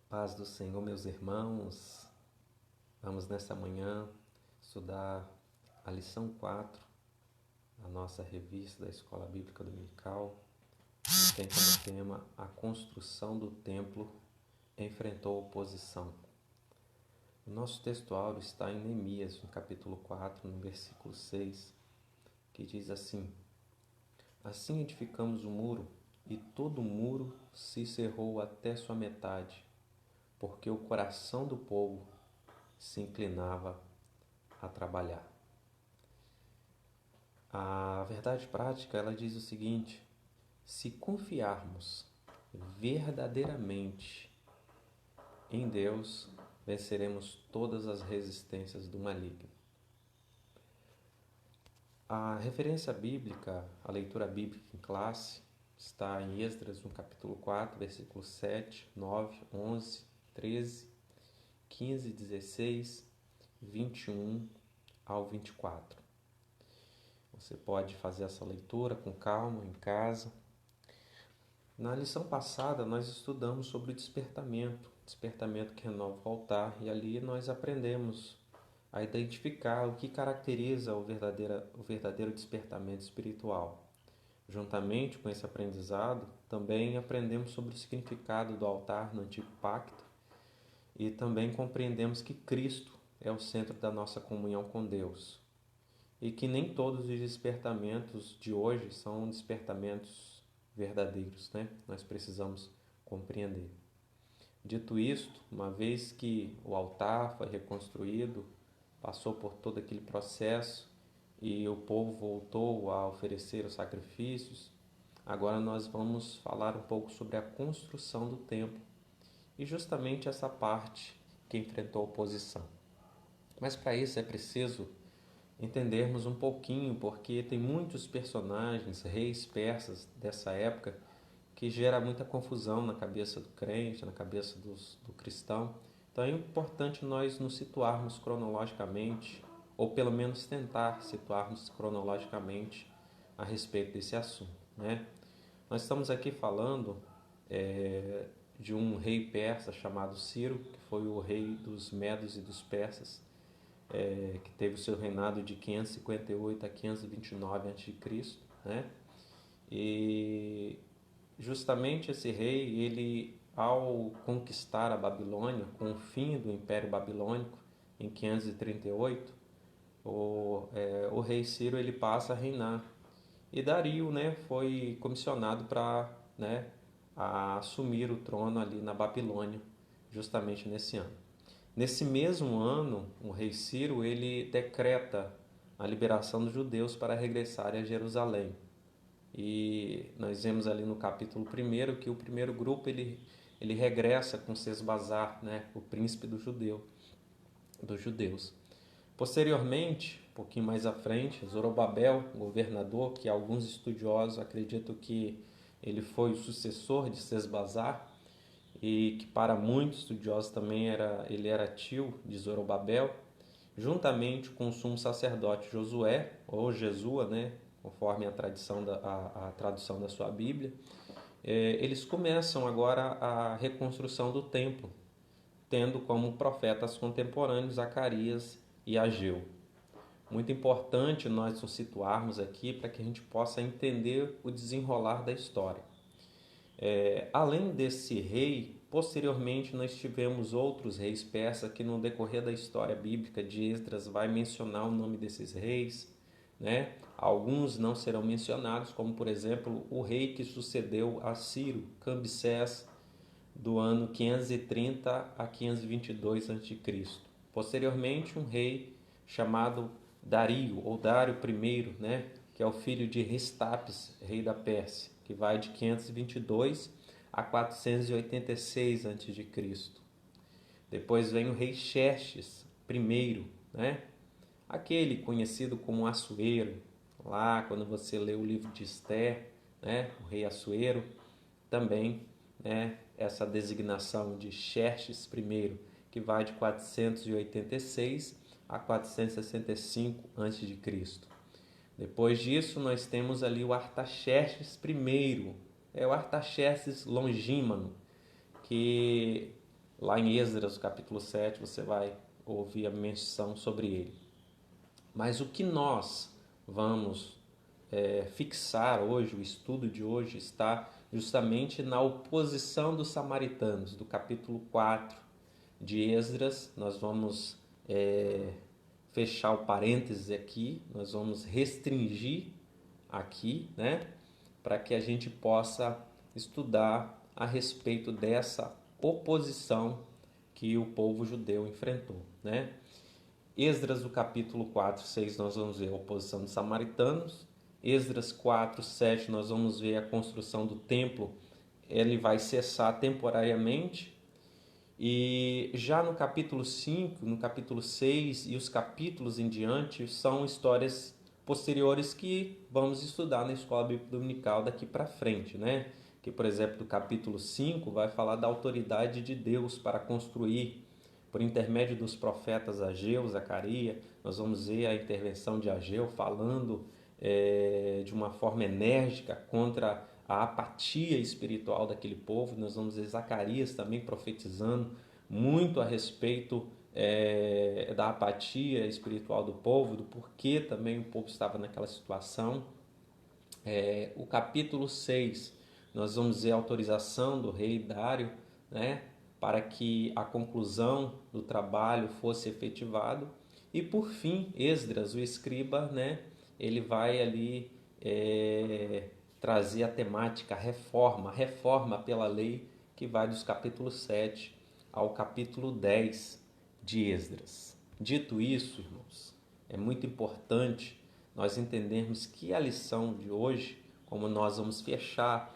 Paz do Senhor, meus irmãos. Vamos nessa manhã estudar a lição 4 da nossa revista da Escola Bíblica Dominical, que tem como tema a construção do templo enfrentou oposição. O nosso textuário está em Neemias, no capítulo 4, no versículo 6, que diz assim: Assim edificamos o muro, e todo o muro se cerrou até sua metade, porque o coração do povo se inclinava a trabalhar. A verdade prática, ela diz o seguinte: se confiarmos verdadeiramente em Deus, venceremos todas as resistências do maligno. A referência bíblica, a leitura bíblica em classe, está em Esdras, no capítulo 4, versículos 7, 9, 11, 13, 15, 16, 21 ao 24. Você pode fazer essa leitura com calma em casa. Na lição passada, nós estudamos sobre o despertamento que renova o altar, e ali nós aprendemos a identificar o que caracteriza o verdadeiro despertamento espiritual. Juntamente com esse aprendizado, também aprendemos sobre o significado do altar no Antigo Pacto e também compreendemos que Cristo é o centro da nossa comunhão com Deus e que nem todos os despertamentos de hoje são despertamentos verdadeiros, né? Nós precisamos compreender. Dito isto, uma vez que o altar foi reconstruído, passou por todo aquele processo e o povo voltou a oferecer os sacrifícios, agora nós vamos falar um pouco sobre a construção do templo e justamente essa parte que enfrentou oposição. Mas para isso é preciso entendermos um pouquinho, porque tem muitos personagens, reis persas dessa época, que gera muita confusão na cabeça do crente, na cabeça do cristão. Então é importante nós nos situarmos cronologicamente, ou pelo menos tentar situarmos cronologicamente a respeito desse assunto, né? Nós estamos aqui falando de um rei persa chamado Ciro, que foi o rei dos Medos e dos Persas, que teve o seu reinado de 558 a 529 a.C., né? E justamente esse rei, ele, ao conquistar a Babilônia, com o fim do Império Babilônico, em 538, o rei Ciro ele passa a reinar. E Dario, né, foi comissionado para, né, assumir o trono ali na Babilônia, justamente nesse ano. Nesse mesmo ano, o rei Ciro ele decreta a liberação dos judeus para regressarem a Jerusalém. E nós vemos ali no capítulo 1 que o primeiro grupo ele regressa com Sesbazar, né, o príncipe dos judeus. Posteriormente, um pouquinho mais à frente, Zorobabel, governador, que alguns estudiosos acreditam que ele foi o sucessor de Sesbazar, e que para muitos estudiosos também ele era tio de Zorobabel, juntamente com o sumo sacerdote Josué, ou Jesua, né, conforme a tradução da sua Bíblia, eles começam agora a reconstrução do templo, tendo como profetas contemporâneos Zacarias e Ageu. Muito importante nós nos situarmos aqui para que a gente possa entender o desenrolar da história. Além desse rei, posteriormente nós tivemos outros reis persas que no decorrer da história bíblica de Esdras vai mencionar o nome desses reis, né? Alguns não serão mencionados, como por exemplo o rei que sucedeu a Ciro, Cambises, do ano 530 a 522 a.C. Posteriormente um rei chamado Dario, ou Dário I, né? Que é o filho de Ristapes, rei da Pérsia, que vai de 522 a 486 a.C. Depois vem o rei Xerxes I, né? Aquele conhecido como Assuero. Lá, quando você lê o livro de Esther, né? O rei Assuero, também, né? Essa designação de Xerxes I, que vai de 486 a 465 a.C. Depois disso, nós temos ali o Artaxerxes I, o Artaxerxes Longímano, que Lá em Esdras, capítulo 7, você vai ouvir a menção sobre ele. Mas o que nós vamos fixar hoje, o estudo de hoje está justamente na oposição dos samaritanos, do capítulo 4 de Esdras. Nós vamos fechar o parênteses aqui, nós vamos restringir aqui, né, para que a gente possa estudar a respeito dessa oposição que o povo judeu enfrentou, né? Esdras, do capítulo 4, 6, nós vamos ver a oposição dos samaritanos. Esdras 4, 7, nós vamos ver a construção do templo. Ele vai cessar temporariamente. E já no capítulo 5, no capítulo 6 e os capítulos em diante são histórias posteriores que vamos estudar na Escola Bíblica Dominical daqui para frente, né? Que, por exemplo, do capítulo 5 vai falar da autoridade de Deus para construir por intermédio dos profetas Ageu, Zacarias. Nós vamos ver a intervenção de Ageu falando de uma forma enérgica contra a apatia espiritual daquele povo. Nós vamos ver Zacarias também profetizando muito a respeito da apatia espiritual do povo, do porquê também o povo estava naquela situação. O capítulo 6, nós vamos ver a autorização do rei Dário, né, para que a conclusão do trabalho fosse efetivado. E por fim, Esdras, o escriba, né, ele vai ali trazer a temática reforma pela lei, que vai dos capítulos 7 ao capítulo 10 de Esdras. Dito isso, irmãos, é muito importante nós entendermos que a lição de hoje, como nós vamos fechar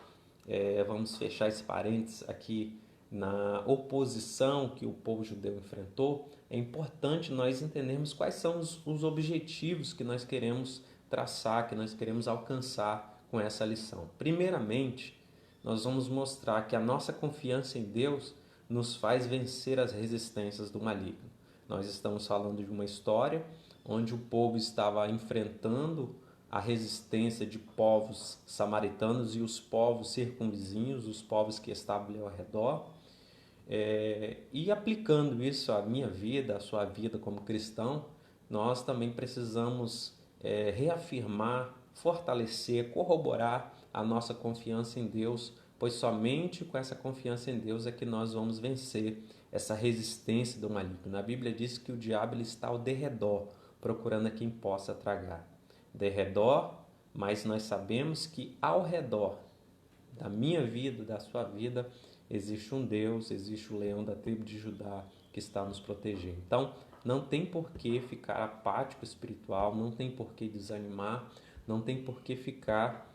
esse parênteses aqui na oposição que o povo judeu enfrentou, é importante nós entendermos quais são os objetivos que nós queremos traçar, que nós queremos alcançar com essa lição. Primeiramente, nós vamos mostrar que a nossa confiança em Deus nos faz vencer as resistências do maligno. Nós estamos falando de uma história onde o povo estava enfrentando a resistência de povos samaritanos e os povos circunvizinhos, os povos que estavam ali ao redor. E aplicando isso à minha vida, à sua vida como cristão, nós também precisamos reafirmar, fortalecer, corroborar a nossa confiança em Deus, pois somente com essa confiança em Deus é que nós vamos vencer essa resistência do maligno. Na Bíblia diz que o diabo ele está ao derredor, procurando a quem possa tragar. Derredor, mas nós sabemos que ao redor da minha vida, da sua vida, existe um Deus, existe o leão da tribo de Judá que está nos protegendo. Então, não tem por que ficar apático espiritual, não tem por que desanimar, não tem por que ficar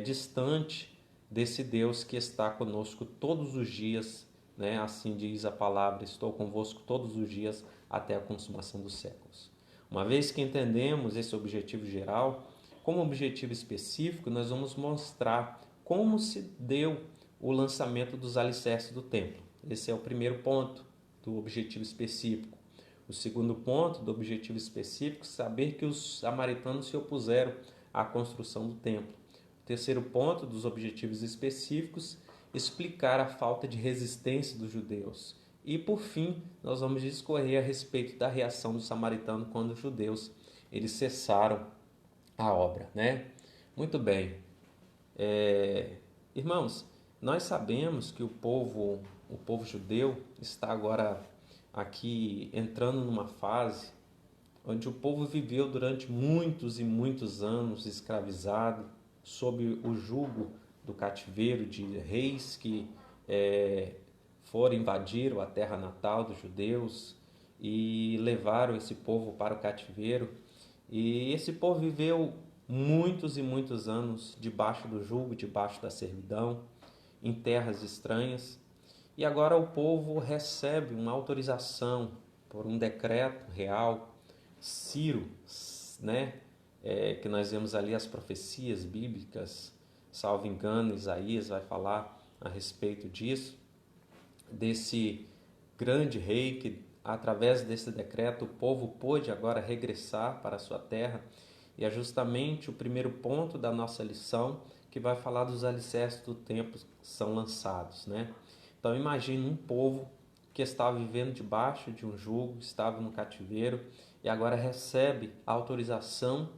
distante desse Deus que está conosco todos os dias, né? Assim diz a palavra, estou convosco todos os dias até a consumação dos séculos. Uma vez que entendemos esse objetivo geral, como objetivo específico, nós vamos mostrar como se deu o lançamento dos alicerces do templo. Esse é o primeiro ponto do objetivo específico. O segundo ponto do objetivo específico, saber que os samaritanos se opuseram à construção do templo. O terceiro ponto dos objetivos específicos, explicar a falta de resistência dos judeus. E por fim, nós vamos discorrer a respeito da reação do samaritano quando os judeus eles cessaram a obra, né? Muito bem. Irmãos, nós sabemos que o povo judeu está agora aqui entrando numa fase onde o povo viveu durante muitos e muitos anos escravizado sob o jugo do cativeiro de reis que foram invadir a terra natal dos judeus e levaram esse povo para o cativeiro. E esse povo viveu muitos e muitos anos debaixo do jugo, debaixo da servidão, em terras estranhas. E agora o povo recebe uma autorização por um decreto real, Ciro, né? Que nós vemos ali as profecias bíblicas, salvo engano, Isaías vai falar a respeito disso, desse grande rei que, através desse decreto, o povo pôde agora regressar para a sua terra. E é justamente o primeiro ponto da nossa lição que vai falar dos alicerces do templo que são lançados, né? Então imagine um povo que estava vivendo debaixo de um jugo, estava no cativeiro e agora recebe a autorização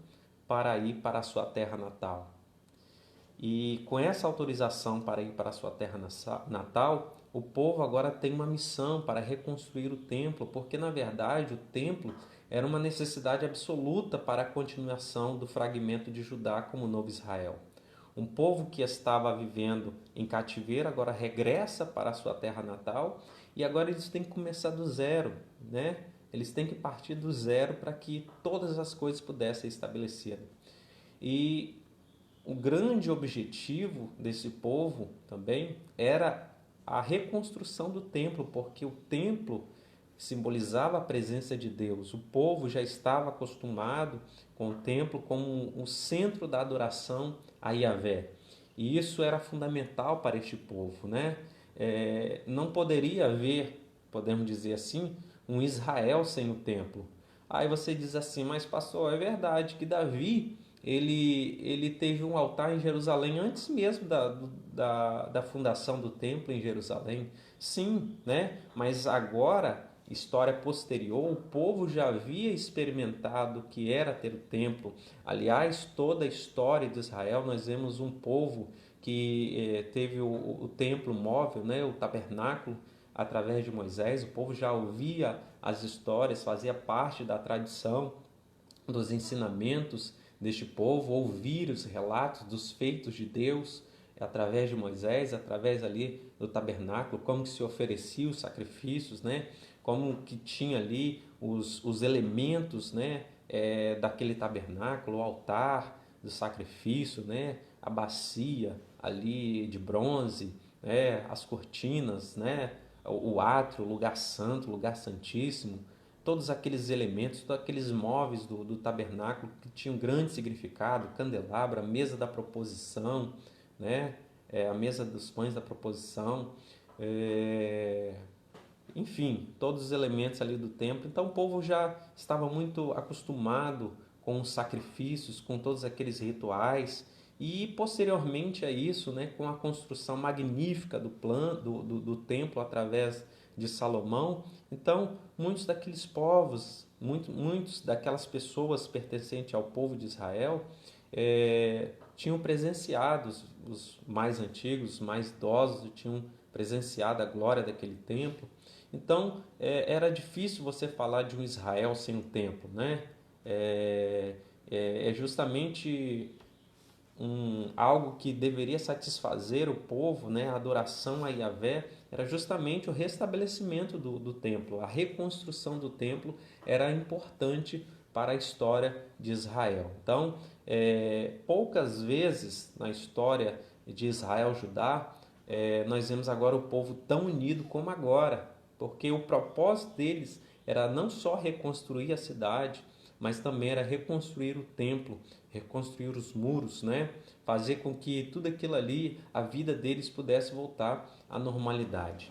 para ir para a sua terra natal. E com essa autorização para ir para a sua terra natal, o povo agora tem uma missão para reconstruir o templo, porque na verdade o templo era uma necessidade absoluta para a continuação do fragmento de Judá como novo Israel. Um povo que estava vivendo em cativeiro agora regressa para a sua terra natal e agora eles têm que começar do zero, né? Eles têm que partir do zero para que todas as coisas pudessem ser estabelecidas. E o grande objetivo desse povo também era a reconstrução do templo, porque o templo simbolizava a presença de Deus. O povo já estava acostumado com o templo como o centro da adoração a Yahvé. E isso era fundamental para este povo, né? Não poderia haver, podemos dizer assim, um Israel sem o templo. Aí você diz assim, mas pastor, é verdade que Davi ele teve um altar em Jerusalém antes mesmo da fundação do templo em Jerusalém. Sim, né? Mas agora, história posterior, o povo já havia experimentado o que era ter o templo. Aliás, toda a história de Israel, nós vemos um povo que teve o templo móvel, né? O tabernáculo, através de Moisés. O povo já ouvia as histórias, fazia parte da tradição, dos ensinamentos deste povo, ouvir os relatos dos feitos de Deus através de Moisés, através ali do tabernáculo, como que se oferecia os sacrifícios, né? Como que tinha ali os elementos, né? Daquele tabernáculo, o altar do sacrifício, né? A bacia ali de bronze, né? As cortinas, né? O átrio, o lugar santo, o lugar santíssimo, todos aqueles elementos, todos aqueles móveis do tabernáculo que tinham grande significado, candelabro, a mesa da proposição, né? A mesa dos pães da proposição, enfim, todos os elementos ali do templo. Então o povo já estava muito acostumado com os sacrifícios, com todos aqueles rituais, e posteriormente a isso, né, com a construção magnífica do templo através de Salomão. Então, muitos daqueles povos, muitos daquelas pessoas pertencentes ao povo de Israel tinham presenciado, os mais antigos, os mais idosos, tinham presenciado a glória daquele templo. Então, era difícil você falar de um Israel sem o templo, né? É justamente algo que deveria satisfazer o povo, né? A adoração a Yahvé era justamente o restabelecimento do templo. A reconstrução do templo era importante para a história de Israel. Então, poucas vezes na história de Israel-Judá, nós vemos agora o povo tão unido como agora, porque o propósito deles era não só reconstruir a cidade, mas também era reconstruir o templo, reconstruir os muros, né? Fazer com que tudo aquilo ali, a vida deles pudesse voltar à normalidade.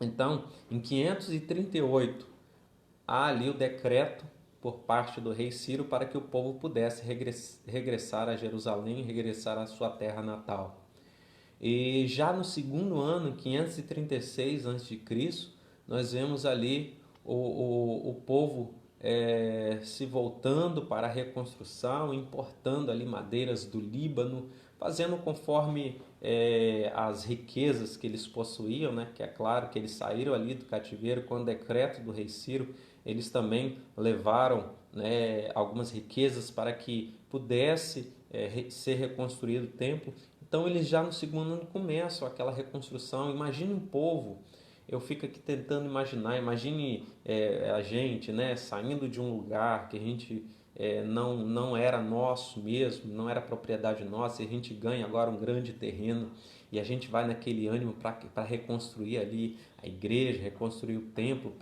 Então, em 538, há ali o decreto por parte do rei Ciro para que o povo pudesse regressar a Jerusalém, regressar à sua terra natal. E já no segundo ano, em 536 a.C., nós vemos ali o povo se voltando para a reconstrução, importando ali madeiras do Líbano, fazendo conforme as riquezas que eles possuíam, né? Que é claro que eles saíram ali do cativeiro com o decreto do rei Ciro, eles também levaram, né, algumas riquezas para que pudesse ser reconstruído o templo. Então eles já no segundo ano começam aquela reconstrução. Imagine um povo, eu fico aqui tentando imaginar, imagine a gente, né, saindo de um lugar que a gente não era nosso mesmo, não era propriedade nossa, e a gente ganha agora um grande terreno e a gente vai naquele ânimo para reconstruir ali a igreja, reconstruir o templo,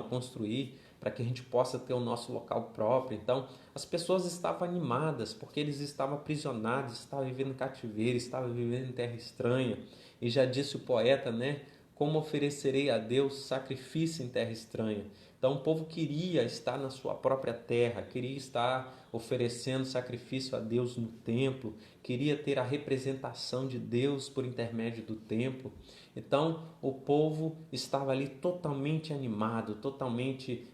construir para que a gente possa ter o nosso local próprio. Então, as pessoas estavam animadas, porque eles estavam aprisionados, estavam vivendo em cativeiro, estavam vivendo em terra estranha. E já disse o poeta, né? como oferecerei a Deus sacrifício em terra estranha? Então o povo queria estar na sua própria terra, queria estar oferecendo sacrifício a Deus no templo, queria ter a representação de Deus por intermédio do templo. Então o povo estava ali totalmente animado, totalmente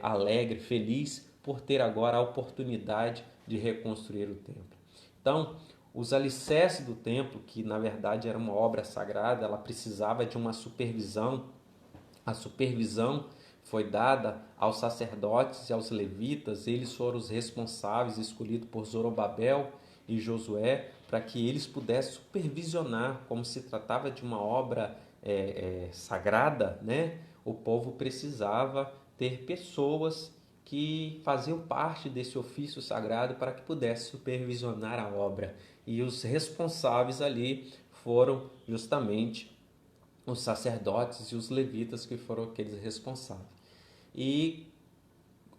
alegre, feliz por ter agora a oportunidade de reconstruir o templo. Então, os alicerces do templo, que na verdade era uma obra sagrada, ela precisava de uma supervisão. A supervisão foi dada aos sacerdotes e aos levitas. Eles foram os responsáveis, escolhidos por Zorobabel e Josué, para que eles pudessem supervisionar. Como se tratava de uma obra sagrada, né? O povo precisava ter pessoas que faziam parte desse ofício sagrado para que pudesse supervisionar a obra. E os responsáveis ali foram justamente os sacerdotes e os levitas, que foram aqueles responsáveis. E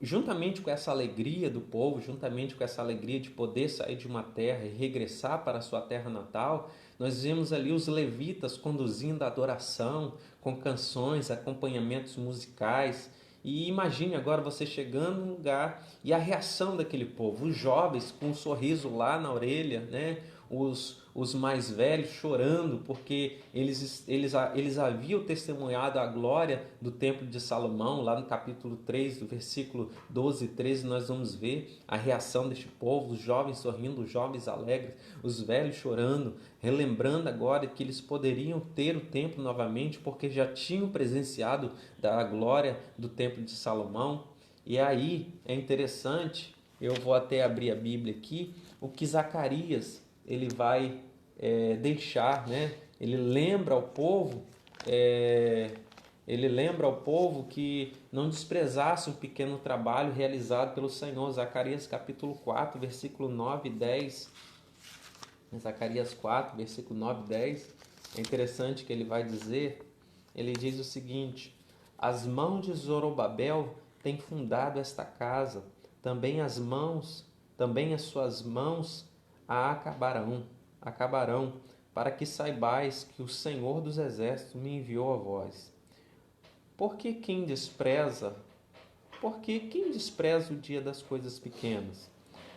juntamente com essa alegria do povo, juntamente com essa alegria de poder sair de uma terra e regressar para a sua terra natal, nós vemos ali os levitas conduzindo a adoração com canções, acompanhamentos musicais. E imagine agora você chegando num lugar e a reação daquele povo, os jovens com um sorriso lá na orelha, né? Os mais velhos chorando porque eles haviam testemunhado a glória do templo de Salomão. Lá no capítulo 3, do versículo 12 e 13, nós vamos ver a reação deste povo, os jovens sorrindo, os jovens alegres, os velhos chorando, relembrando agora que eles poderiam ter o templo novamente porque já tinham presenciado da glória do templo de Salomão. E aí é interessante, eu vou até abrir a Bíblia aqui, o que Zacarias ele vai deixar, né? Ele lembra ao povo, que não desprezasse um pequeno trabalho realizado pelo Senhor. Zacarias capítulo 4, versículo 9 e 10. Zacarias 4, versículo 9 e 10. É interessante que ele vai dizer, ele diz o seguinte: as mãos de Zorobabel têm fundado esta casa, também as suas mãos a acabarão, para que saibais que o Senhor dos Exércitos me enviou a vós. Porque quem despreza o dia das coisas pequenas?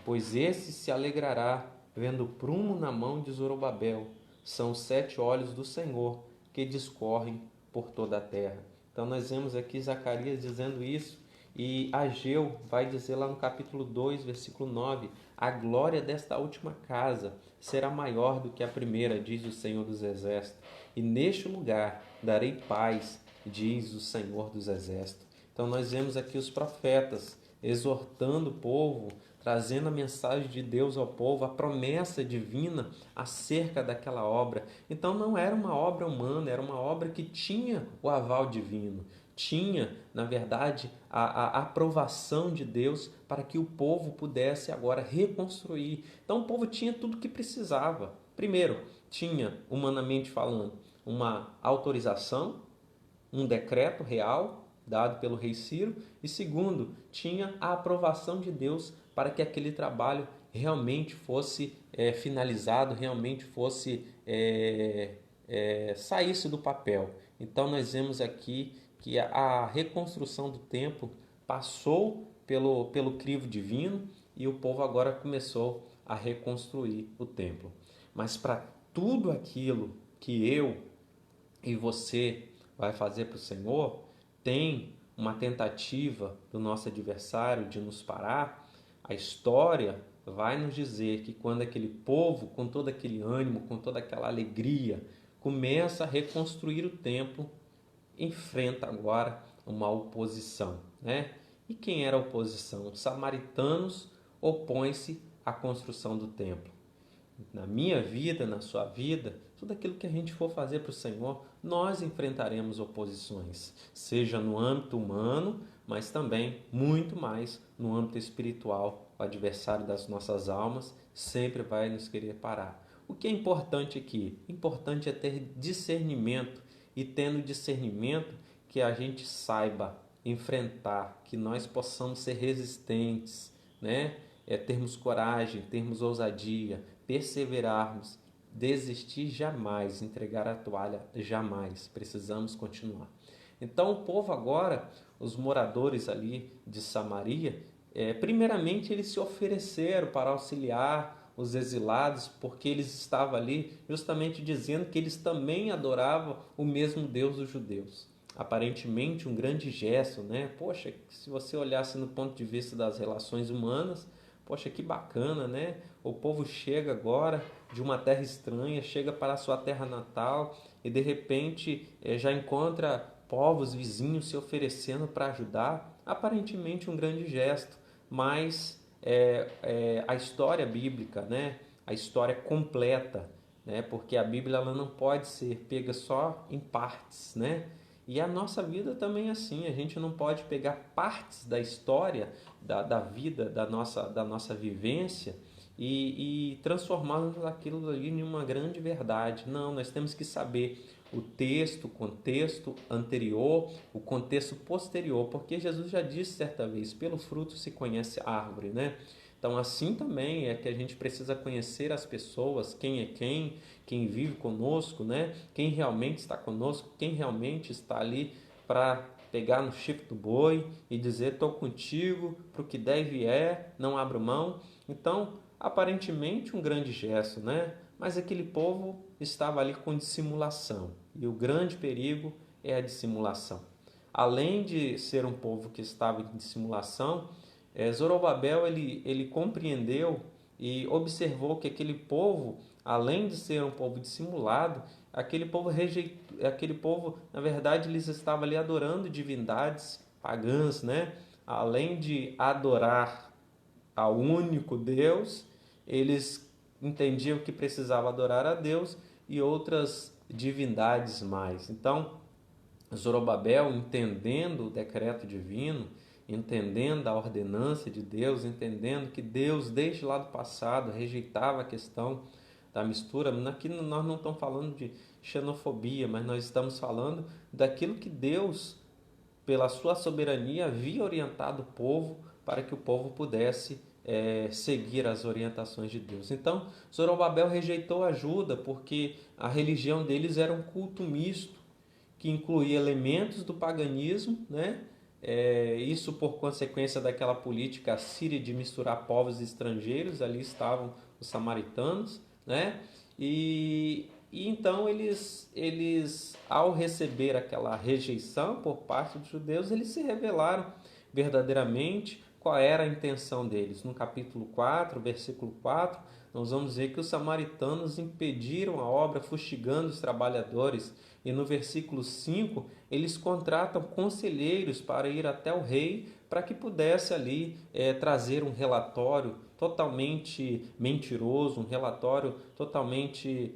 Pois esse se alegrará vendo o prumo na mão de Zorobabel. São os 7 olhos do Senhor que discorrem por toda a terra. Então nós vemos aqui Zacarias dizendo isso, e Ageu vai dizer lá no capítulo 2, versículo 9: a glória desta última casa será maior do que a primeira, diz o Senhor dos Exércitos, e neste lugar darei paz, diz o Senhor dos Exércitos. Então nós vemos aqui os profetas exortando o povo, trazendo a mensagem de Deus ao povo, a promessa divina acerca daquela obra. Então não era uma obra humana, era uma obra que tinha o aval divino, tinha, na verdade, a aprovação de Deus para que o povo pudesse agora reconstruir. Então o povo tinha tudo o que precisava. Primeiro, tinha, humanamente falando, uma autorização, um decreto real dado pelo rei Ciro, e segundo, tinha a aprovação de Deus para que aquele trabalho realmente fosse finalizado, realmente fosse saísse do papel. Então nós vemos aqui que a reconstrução do templo passou pelo crivo divino e o povo agora começou a reconstruir o templo. Mas para tudo aquilo que eu e você vai fazer para o Senhor, tem uma tentativa do nosso adversário de nos parar. A história vai nos dizer que quando aquele povo, com todo aquele ânimo, com toda aquela alegria, começa a reconstruir o templo, enfrenta agora uma oposição, né? E quem era a oposição? Os samaritanos opõem-se à construção do templo. Na minha vida, na sua vida, tudo aquilo que a gente for fazer para o Senhor, nós enfrentaremos oposições, seja no âmbito humano, mas também muito mais no âmbito espiritual. O adversário das nossas almas sempre vai nos querer parar. O que é importante aqui? Importante é ter discernimento, e tendo discernimento, que a gente saiba enfrentar, que nós possamos ser resistentes, né? Termos coragem, termos ousadia, perseverarmos desistir jamais, entregar a toalha jamais. Precisamos continuar. Então o povo agora, os moradores ali de Samaria, primeiramente eles se ofereceram para auxiliar os exilados, porque eles estavam ali justamente dizendo que eles também adoravam o mesmo Deus dos judeus. Aparentemente um grande gesto, né? Poxa, se você olhasse no ponto de vista das relações humanas, poxa, que bacana, né? O povo chega agora de uma terra estranha, chega para a sua terra natal e de repente já encontra povos vizinhos se oferecendo para ajudar. Aparentemente um grande gesto, mas a história bíblica, né? A história completa, né? Porque a Bíblia ela não pode ser pega só em partes, né? E a nossa vida também é assim, a gente não pode pegar partes da história, da vida, da nossa vivência e transformarmos aquilo ali em uma grande verdade. Não, nós temos que saber o texto, o contexto anterior, o contexto posterior, porque Jesus já disse certa vez, pelo fruto se conhece a árvore, né? Então assim também é que a gente precisa conhecer as pessoas, quem é quem vive conosco, né? Quem realmente está conosco, quem realmente está ali para pegar no chifre do boi e dizer estou contigo, para o que deve não abro mão. Então, aparentemente um grande gesto, né? Mas aquele povo estava ali com dissimulação e o grande perigo é a dissimulação. Além de ser um povo que estava em dissimulação, Zorobabel ele compreendeu e observou que aquele povo, além de ser um povo dissimulado, aquele povo, na verdade, eles estavam ali adorando divindades pagãs, né? Além de adorar ao único Deus, eles entendiam que precisava adorar a Deus e outras divindades mais. Então, Zorobabel, entendendo o decreto divino, entendendo a ordenança de Deus, entendendo que Deus, desde lá do passado, rejeitava a questão da mistura. Aqui nós não estamos falando de xenofobia, mas nós estamos falando daquilo que Deus, pela sua soberania, havia orientado o povo para que o povo pudesse seguir as orientações de Deus. Então, Zorobabel rejeitou ajuda porque a religião deles era um culto misto, que incluía elementos do paganismo, né? Isso por consequência daquela política síria de misturar povos estrangeiros, ali estavam os samaritanos, né? E então eles, ao receber aquela rejeição por parte dos judeus, eles se revelaram verdadeiramente qual era a intenção deles. No capítulo 4, versículo 4, nós vamos ver que os samaritanos impediram a obra, fustigando os trabalhadores. E no versículo 5, eles contratam conselheiros para ir até o rei, para que pudesse ali trazer um relatório totalmente mentiroso, um relatório totalmente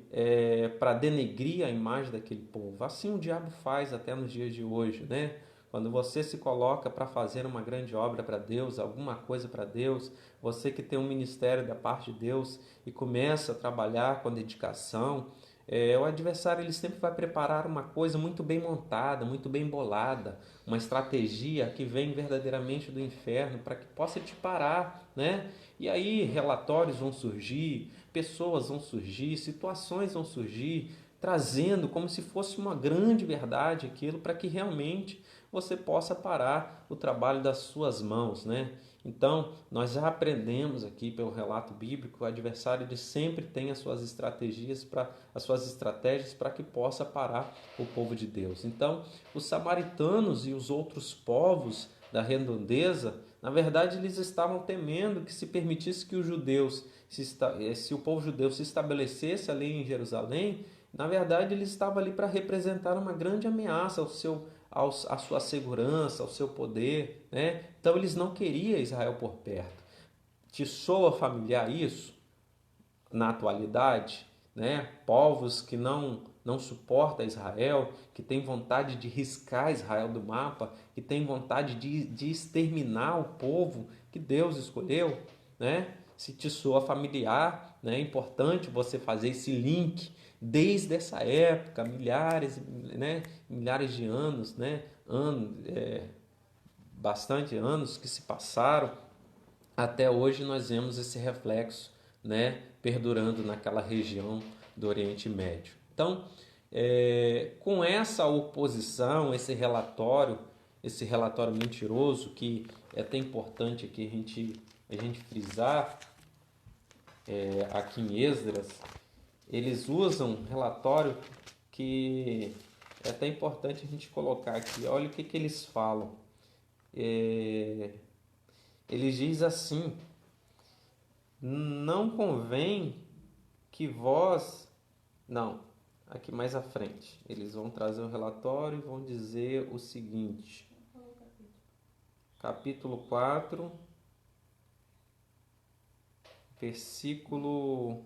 para denegrir a imagem daquele povo. Assim o diabo faz até nos dias de hoje, né? Quando você se coloca para fazer uma grande obra para Deus, alguma coisa para Deus, você que tem um ministério da parte de Deus e começa a trabalhar com dedicação, o adversário ele sempre vai preparar uma coisa muito bem montada, muito bem bolada, uma estratégia que vem verdadeiramente do inferno para que possa te parar, né? E aí relatórios vão surgir, pessoas vão surgir, situações vão surgir, trazendo como se fosse uma grande verdade aquilo para que realmente você possa parar o trabalho das suas mãos, né? Então, nós já aprendemos aqui pelo relato bíblico, o adversário ele sempre tem as suas estratégias para que possa parar o povo de Deus. Então, os samaritanos e os outros povos da redondeza, na verdade, eles estavam temendo que se permitisse que os judeus, se o povo judeu se estabelecesse ali em Jerusalém, na verdade, eles estavam ali para representar uma grande ameaça à sua segurança, ao seu poder, né? Então eles não queriam Israel por perto. Te soa familiar isso na atualidade, né? Povos que não suportam Israel, que têm vontade de riscar Israel do mapa, que têm vontade de exterminar o povo que Deus escolheu, né? Se te soa familiar, né? É importante você fazer esse link desde essa época, milhares de anos, né? Bastante anos que se passaram, até hoje nós vemos esse reflexo, né? Perdurando naquela região do Oriente Médio. Então, com essa oposição, esse relatório mentiroso, que é até importante aqui a gente frisar, aqui em Esdras, eles usam um relatório que é até importante a gente colocar aqui. Olha o que eles falam. Eles dizem assim: não convém que vós... Não, aqui mais à frente. Eles vão trazer o relatório e vão dizer o seguinte. Capítulo 4, versículo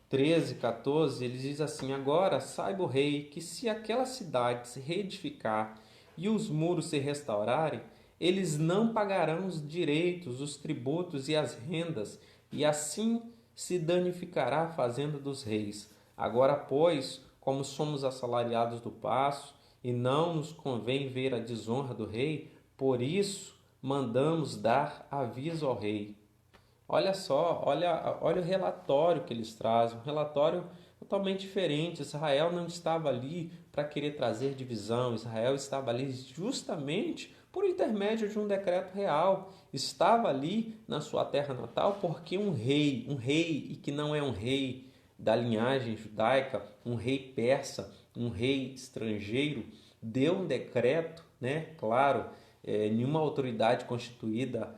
13, 14, ele diz assim: agora saiba o rei que se aquela cidade se reedificar e os muros se restaurarem, eles não pagarão os direitos, os tributos e as rendas, e assim se danificará a fazenda dos reis. Agora, pois, como somos assalariados do paço, e não nos convém ver a desonra do rei, por isso mandamos dar aviso ao rei. Olha só, olha o relatório que eles trazem, um relatório totalmente diferente. Israel não estava ali para querer trazer divisão, Israel estava ali justamente por intermédio de um decreto real. Estava ali na sua terra natal porque um rei, e que não é um rei da linhagem judaica, um rei persa, um rei estrangeiro, deu um decreto, né? Claro, nenhuma autoridade constituída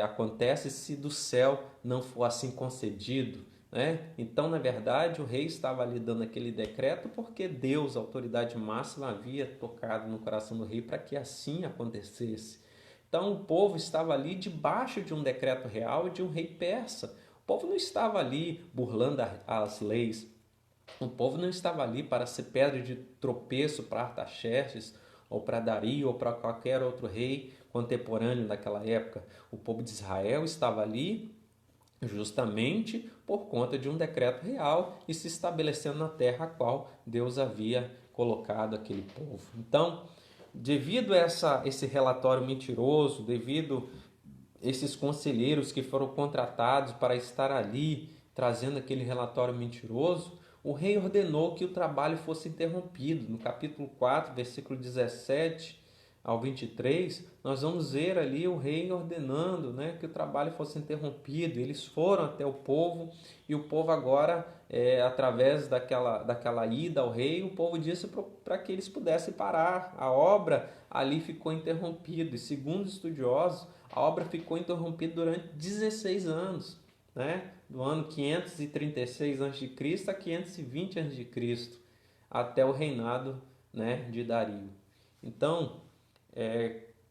acontece se do céu não for assim concedido, né? Então, na verdade, o rei estava ali dando aquele decreto porque Deus, a autoridade máxima, havia tocado no coração do rei para que assim acontecesse. Então, o povo estava ali debaixo de um decreto real de um rei persa. O povo não estava ali burlando as leis. O povo não estava ali para ser pedra de tropeço para Artaxerxes, ou para Dario, ou para qualquer outro rei contemporâneo daquela época. O povo de Israel estava ali justamente por conta de um decreto real e se estabelecendo na terra a qual Deus havia colocado aquele povo. Então, devido a esse relatório mentiroso, devido a esses conselheiros que foram contratados para estar ali trazendo aquele relatório mentiroso, o rei ordenou que o trabalho fosse interrompido. No capítulo 4, versículo 17 ao 23, nós vamos ver ali o rei ordenando, né, que o trabalho fosse interrompido. Eles foram até o povo e o povo agora, através daquela ida ao rei, o povo disse para que eles pudessem parar. A obra ali ficou interrompida e, segundo estudiosos, a obra ficou interrompida durante 16 anos, né? Do ano 536 a.C. a 520 a.C., até o reinado, né, de Dario. Então,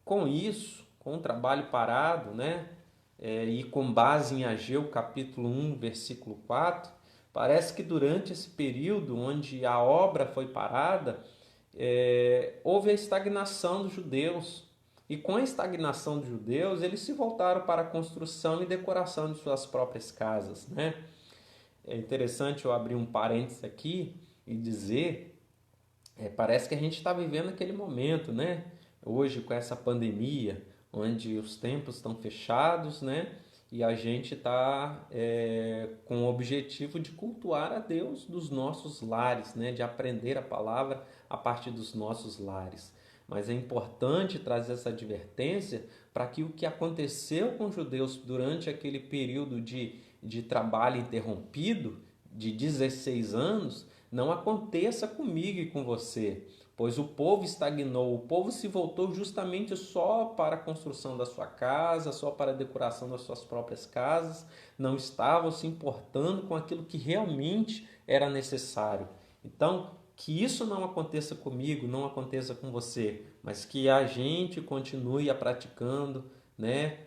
com isso, com o trabalho parado, né, e com base em Ageu capítulo 1, versículo 4, parece que durante esse período onde a obra foi parada, houve a estagnação dos judeus. E com a estagnação dos judeus, eles se voltaram para a construção e decoração de suas próprias casas, né? É interessante eu abrir um parênteses aqui e dizer, parece que a gente está vivendo aquele momento, né? Hoje, com essa pandemia, onde os templos estão fechados, né? E a gente está com o objetivo de cultuar a Deus dos nossos lares, né? De aprender a palavra a partir dos nossos lares. Mas é importante trazer essa advertência para que o que aconteceu com os judeus durante aquele período de trabalho interrompido, de 16 anos, não aconteça comigo e com você. Pois o povo estagnou, o povo se voltou justamente só para a construção da sua casa, só para a decoração das suas próprias casas, não estavam se importando com aquilo que realmente era necessário. Então, que isso não aconteça comigo, não aconteça com você, mas que a gente continue praticando, né,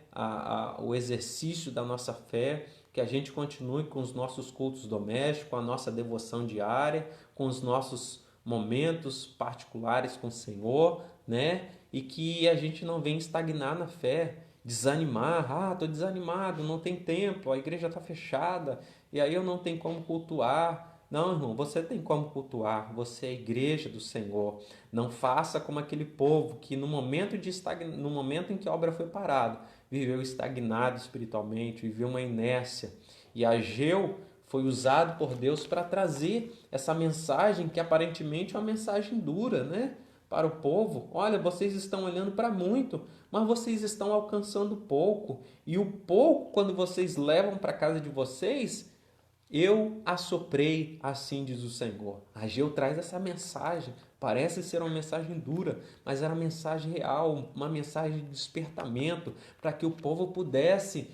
o exercício da nossa fé, que a gente continue com os nossos cultos domésticos, com a nossa devoção diária, com os nossos momentos particulares com o Senhor, né, e que a gente não venha estagnar na fé, desanimar. Estou desanimado, não tem tempo, a igreja está fechada, e aí eu não tenho como cultuar. Não, irmão, você tem como cultuar, você é a igreja do Senhor. Não faça como aquele povo que no momento em que a obra foi parada, viveu estagnado espiritualmente, viveu uma inércia. E Ageu foi usado por Deus para trazer essa mensagem que aparentemente é uma mensagem dura, né? Para o povo. Olha, vocês estão olhando para muito, mas vocês estão alcançando pouco. E o pouco, quando vocês levam para a casa de vocês, eu assoprei, assim diz o Senhor. Ageu traz essa mensagem. Parece ser uma mensagem dura, mas era uma mensagem real, uma mensagem de despertamento, para que o povo pudesse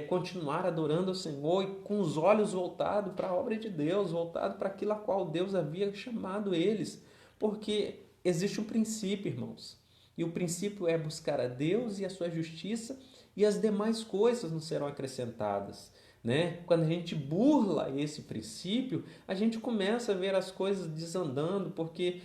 continuar adorando o Senhor e com os olhos voltados para a obra de Deus, voltado para aquilo a qual Deus havia chamado eles. Porque existe um princípio, irmãos, e o princípio é buscar a Deus e a sua justiça, e as demais coisas não serão acrescentadas. Né? Quando a gente burla esse princípio, a gente começa a ver as coisas desandando, porque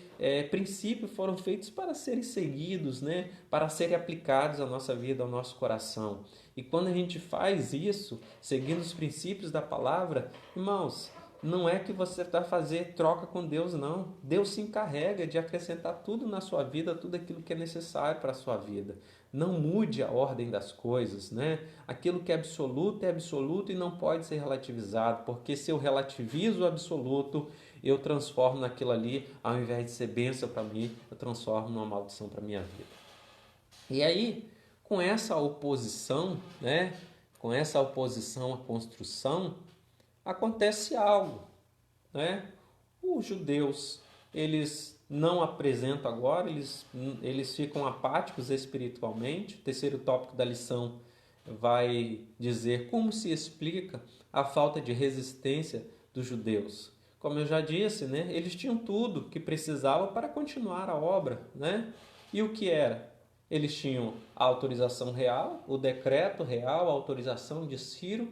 princípios foram feitos para serem seguidos, né? Para serem aplicados à nossa vida, ao nosso coração. E quando a gente faz isso, seguindo os princípios da palavra, irmãos, não é que você vai fazer troca com Deus, não. Deus se encarrega de acrescentar tudo na sua vida, tudo aquilo que é necessário para a sua vida. Não mude a ordem das coisas, né? Aquilo que é absoluto e não pode ser relativizado, porque se eu relativizo o absoluto, eu transformo naquilo ali, ao invés de ser bênção para mim, eu transformo numa maldição para a minha vida. E aí, com essa oposição, né? Com essa oposição à construção, acontece algo, né? Os judeus, eles não apresentam agora, eles ficam apáticos espiritualmente. O terceiro tópico da lição vai dizer como se explica a falta de resistência dos judeus. Como eu já disse, né? Eles tinham tudo que precisavam para continuar a obra, né? E o que era? Eles tinham a autorização real, o decreto real, a autorização de Ciro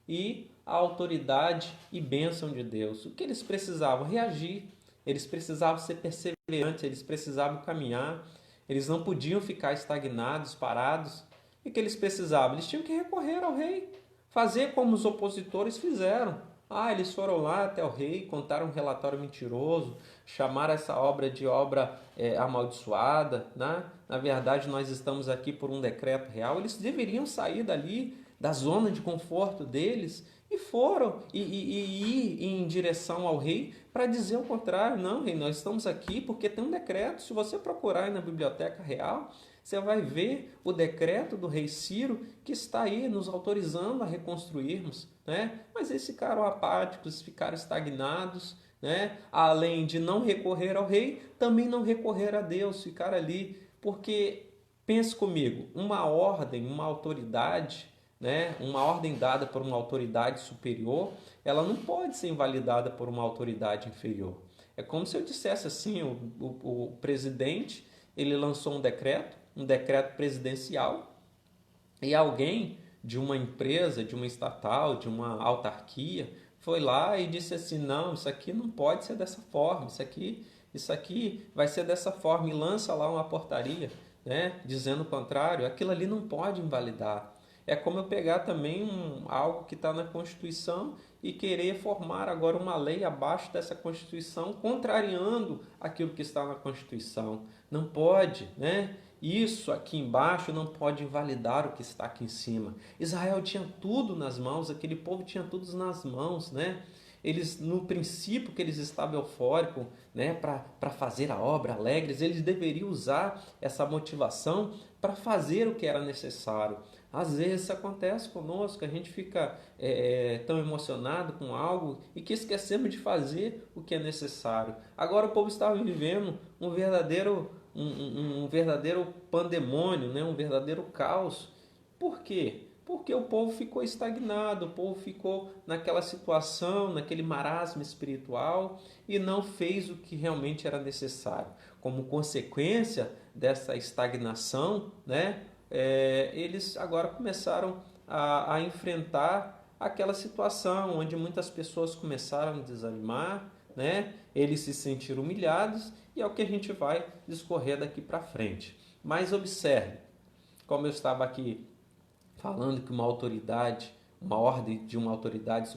e a autoridade e bênção de Deus. O que eles precisavam? Reagir. Eles precisavam ser perseverantes, eles precisavam caminhar, eles não podiam ficar estagnados, parados. E o que eles precisavam? Eles tinham que recorrer ao rei, fazer como os opositores fizeram. Eles foram lá até o rei, contaram um relatório mentiroso, chamaram essa obra de obra amaldiçoada, né? Na verdade, nós estamos aqui por um decreto real. Eles deveriam sair dali, da zona de conforto deles, e foram e ir em direção ao rei para dizer o contrário. Não, rei, nós estamos aqui porque tem um decreto. Se você procurar aí na Biblioteca Real, você vai ver o decreto do rei Ciro que está aí nos autorizando a reconstruirmos, né? Mas eles ficaram apáticos, ficaram estagnados, né? Além de não recorrer ao rei, também não recorrer a Deus, ficaram ali, porque, pense comigo, uma ordem, uma autoridade, né? Uma ordem dada por uma autoridade superior, ela não pode ser invalidada por uma autoridade inferior. É como se eu dissesse assim, o presidente, ele lançou um decreto presidencial, e alguém de uma empresa, de uma estatal, de uma autarquia, foi lá e disse assim, não, isso aqui não pode ser dessa forma, isso aqui vai ser dessa forma, e lança lá uma portaria, né, dizendo o contrário. Aquilo ali não pode invalidar. É como eu pegar também algo que está na Constituição e querer formar agora uma lei abaixo dessa Constituição, contrariando aquilo que está na Constituição. Não pode, né? Isso aqui embaixo não pode invalidar o que está aqui em cima. Israel tinha tudo nas mãos, aquele povo tinha tudo nas mãos, né? Eles, no princípio que eles estavam eufóricos, né, para fazer a obra, alegres, eles deveriam usar essa motivação para fazer o que era necessário. Às vezes isso acontece conosco, a gente fica tão emocionado com algo e que esquecemos de fazer o que é necessário. Agora o povo estava vivendo um verdadeiro pandemônio, né? Um verdadeiro caos. Por quê? Porque o povo ficou estagnado, o povo ficou naquela situação, naquele marasmo espiritual e não fez o que realmente era necessário. Como consequência dessa estagnação, né? Eles agora começaram a enfrentar aquela situação onde muitas pessoas começaram a desanimar, né? Eles se sentiram humilhados e é o que a gente vai discorrer daqui para frente. Mas observe, como eu estava aqui falando que uma ordem de uma autoridade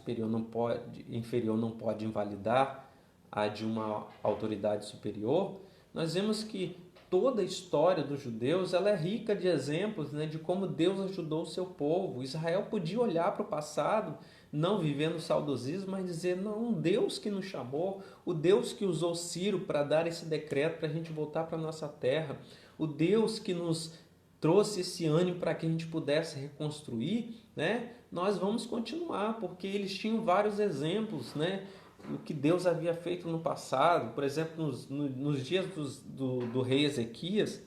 inferior não pode invalidar a de uma autoridade superior, nós vemos que toda a história dos judeus ela é rica de exemplos, né, de como Deus ajudou o seu povo. Israel podia olhar para o passado, não viver no saudosismo, mas dizer, não, o Deus que nos chamou, o Deus que usou Ciro para dar esse decreto para a gente voltar para a nossa terra, o Deus que nos trouxe esse ânimo para que a gente pudesse reconstruir, né? Nós vamos continuar, porque eles tinham vários exemplos, né? O que Deus havia feito no passado. Por exemplo, nos dias do rei Ezequias,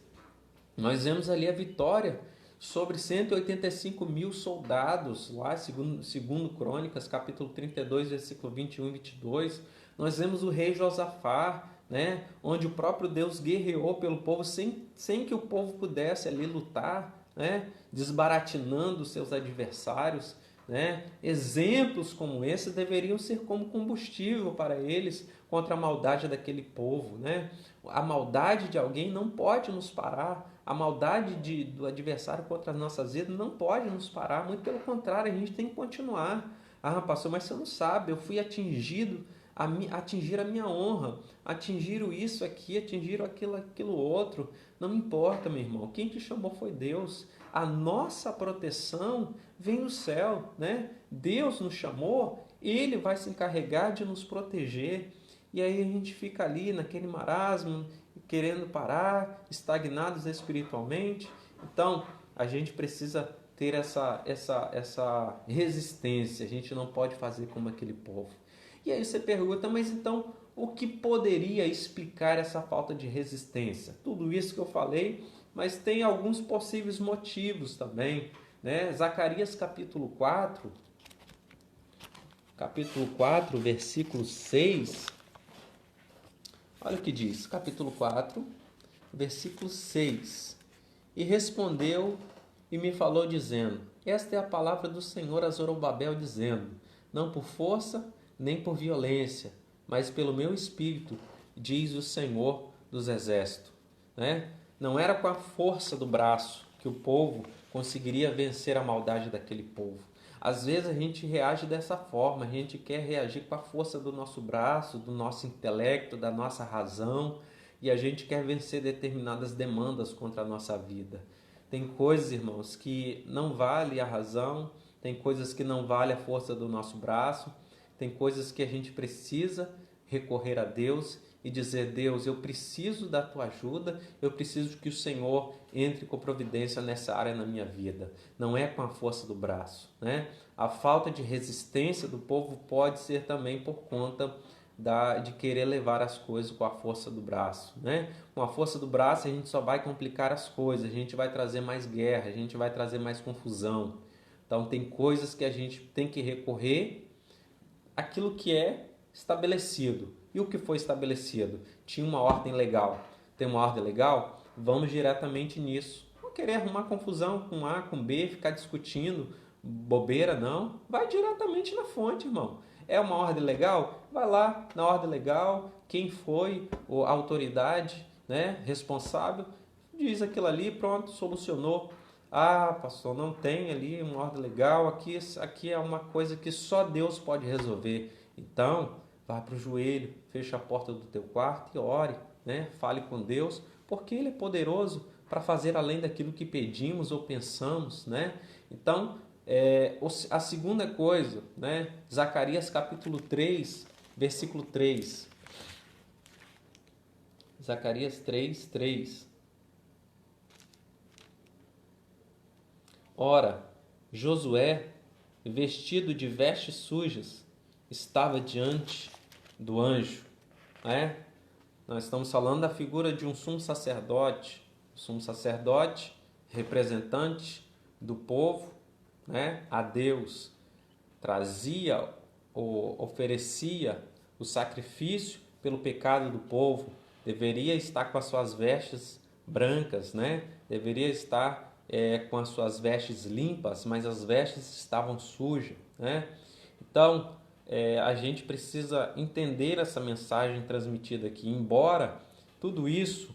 nós vemos ali a vitória sobre 185 mil soldados, lá segundo Crônicas, capítulo 32, versículo 21 e 22. Nós vemos o rei Josafá, né, onde o próprio Deus guerreou pelo povo sem que o povo pudesse ali lutar, né, desbaratinando seus adversários. Né? Exemplos como esse deveriam ser como combustível para eles contra a maldade daquele povo. Né? A maldade de alguém não pode nos parar, a maldade do adversário contra as nossas vidas não pode nos parar, muito pelo contrário, a gente tem que continuar. Ah, pastor, mas você não sabe, eu fui atingir a minha honra, atingiram isso aqui, atingiram aquilo outro. Não importa, meu irmão, quem te chamou foi Deus. A nossa proteção vem do céu, né? Deus nos chamou, Ele vai se encarregar de nos proteger. E aí a gente fica ali naquele marasmo, querendo parar, estagnados espiritualmente. Então, a gente precisa ter essa resistência. A gente não pode fazer como aquele povo. E aí você pergunta, mas então o que poderia explicar essa falta de resistência? Tudo isso que eu falei, mas tem alguns possíveis motivos também. Né? Zacarias capítulo 4, versículo 6. Olha o que diz, capítulo 4, versículo 6. E respondeu e me falou dizendo, esta é a palavra do Senhor a Zorobabel, dizendo, não por força, nem por violência, mas pelo meu espírito, diz o Senhor dos Exércitos. Né? Não era com a força do braço que o povo conseguiria vencer a maldade daquele povo. Às vezes a gente reage dessa forma, a gente quer reagir com a força do nosso braço, do nosso intelecto, da nossa razão, e a gente quer vencer determinadas demandas contra a nossa vida. Tem coisas, irmãos, que não vale a razão, tem coisas que não vale a força do nosso braço, tem coisas que a gente precisa recorrer a Deus e dizer, Deus, eu preciso da tua ajuda, eu preciso que o Senhor entre com providência nessa área na minha vida. Não é com a força do braço. Né? A falta de resistência do povo pode ser também por conta de querer levar as coisas com a força do braço. Né? Com a força do braço a gente só vai complicar as coisas, a gente vai trazer mais guerra, a gente vai trazer mais confusão. Então tem coisas que a gente tem que recorrer àquilo que é estabelecido. E o que foi estabelecido? Tinha uma ordem legal. Tem uma ordem legal? Vamos diretamente nisso. Não querer arrumar confusão com A, com B, ficar discutindo bobeira, não. Vai diretamente na fonte, irmão. É uma ordem legal? Vai lá na ordem legal. Quem foi a autoridade, né, responsável, diz aquilo ali, pronto, solucionou. Ah, pastor, não tem ali uma ordem legal. Aqui é uma coisa que só Deus pode resolver. Então, vá para o joelho, feche a porta do teu quarto e ore, né? Fale com Deus, porque Ele é poderoso para fazer além daquilo que pedimos ou pensamos. Né? Então, a segunda coisa, né? Zacarias capítulo 3, versículo 3. Zacarias 3, 3. Ora, Josué, vestido de vestes sujas, estava diante do anjo. Né? Nós estamos falando da figura de um sumo sacerdote. O sumo sacerdote, representante do povo, né, a Deus, oferecia o sacrifício pelo pecado do povo. Deveria estar com as suas vestes brancas, né? Deveria estar com as suas vestes limpas, mas as vestes estavam sujas. Né? Então, a gente precisa entender essa mensagem transmitida aqui. Embora tudo isso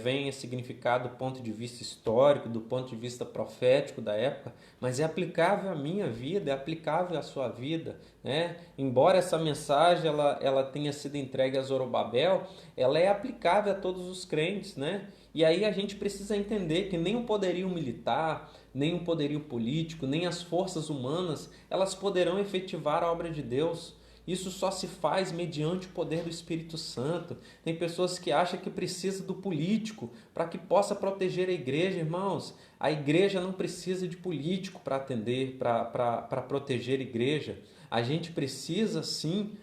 vem significado do ponto de vista histórico, do ponto de vista profético da época, mas é aplicável à minha vida, é aplicável à sua vida, né? Embora essa mensagem ela tenha sido entregue a Zorobabel, ela é aplicável a todos os crentes, né? E aí a gente precisa entender que nem o poderio militar, nem o poderio político, nem as forças humanas, elas poderão efetivar a obra de Deus. Isso só se faz mediante o poder do Espírito Santo. Tem pessoas que acham que precisa do político para que possa proteger a igreja. Irmãos, a igreja não precisa de político para atender, para proteger a igreja. A gente precisa sim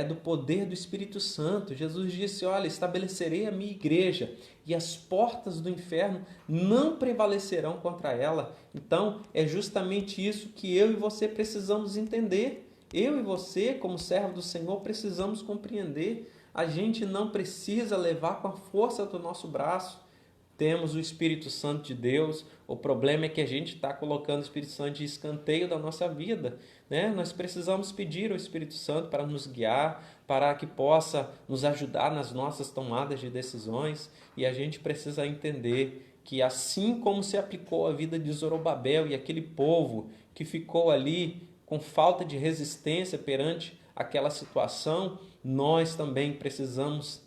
do poder do Espírito Santo. Jesus disse, olha, estabelecerei a minha igreja e as portas do inferno não prevalecerão contra ela. Então, é justamente isso que eu e você precisamos entender. Eu e você, como servo do Senhor, precisamos compreender. A gente não precisa levar com a força do nosso braço. Temos o Espírito Santo de Deus. O problema é que a gente está colocando o Espírito Santo de escanteio da nossa vida, né? Nós precisamos pedir ao Espírito Santo para nos guiar, para que possa nos ajudar nas nossas tomadas de decisões. E a gente precisa entender que assim como se aplicou a vida de Zorobabel e aquele povo que ficou ali com falta de resistência perante aquela situação, nós também precisamos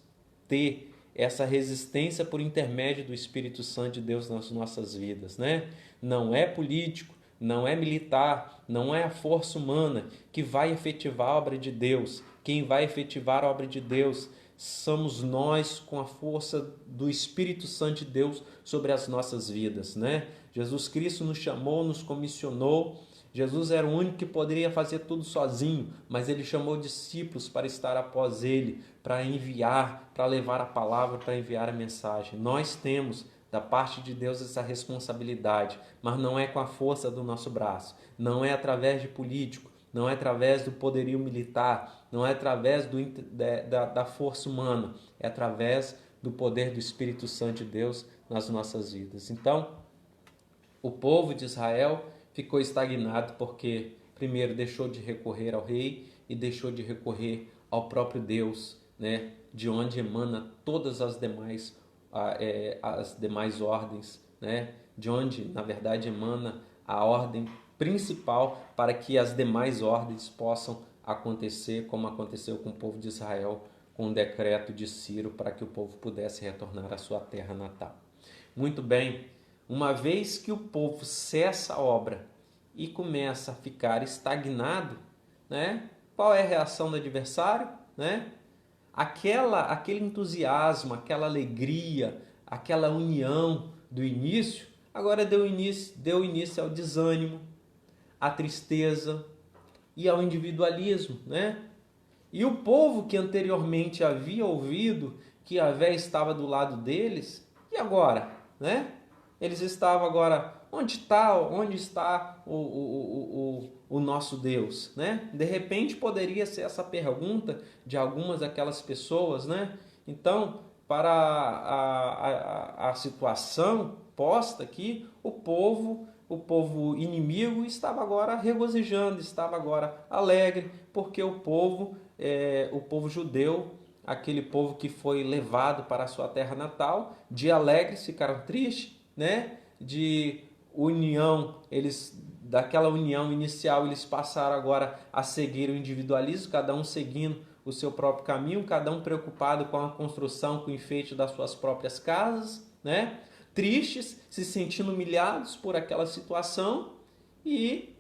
ter essa resistência por intermédio do Espírito Santo de Deus nas nossas vidas, né? Não é político, não é militar, não é a força humana que vai efetivar a obra de Deus. Quem vai efetivar a obra de Deus somos nós com a força do Espírito Santo de Deus sobre as nossas vidas, né? Jesus Cristo nos chamou, nos comissionou. Jesus era o único que poderia fazer tudo sozinho, mas ele chamou discípulos para estar após ele, para enviar, para levar a palavra, para enviar a mensagem. Nós temos da parte de Deus essa responsabilidade, mas não é com a força do nosso braço, não é através de político, não é através do poderio militar, não é através da força humana, é através do poder do Espírito Santo de Deus nas nossas vidas. Então, o povo de Israel ficou estagnado porque, primeiro, deixou de recorrer ao rei e deixou de recorrer ao próprio Deus, né? De onde emana todas as demais ordens, né? De onde, na verdade, emana a ordem principal para que as demais ordens possam acontecer, como aconteceu com o povo de Israel, com o decreto de Ciro, para que o povo pudesse retornar à sua terra natal. Muito bem. Uma vez que o povo cessa a obra e começa a ficar estagnado, né? Qual é a reação do adversário? Né? Aquele entusiasmo, aquela alegria, aquela união do início, agora deu início ao desânimo, à tristeza e ao individualismo, né? E o povo que anteriormente havia ouvido que Yahvé estava do lado deles, e agora, né? Eles estavam agora, onde está o nosso Deus, né? De repente poderia ser essa pergunta de algumas daquelas pessoas, né? Então, para a situação posta aqui, o povo inimigo estava agora regozijando, estava agora alegre, porque o povo judeu, aquele povo que foi levado para a sua terra natal, de alegres ficaram tristes, né? De união, daquela união inicial, eles passaram agora a seguir o individualismo, cada um seguindo o seu próprio caminho, cada um preocupado com a construção, com o enfeite das suas próprias casas, né? Tristes, se sentindo humilhados por aquela situação, e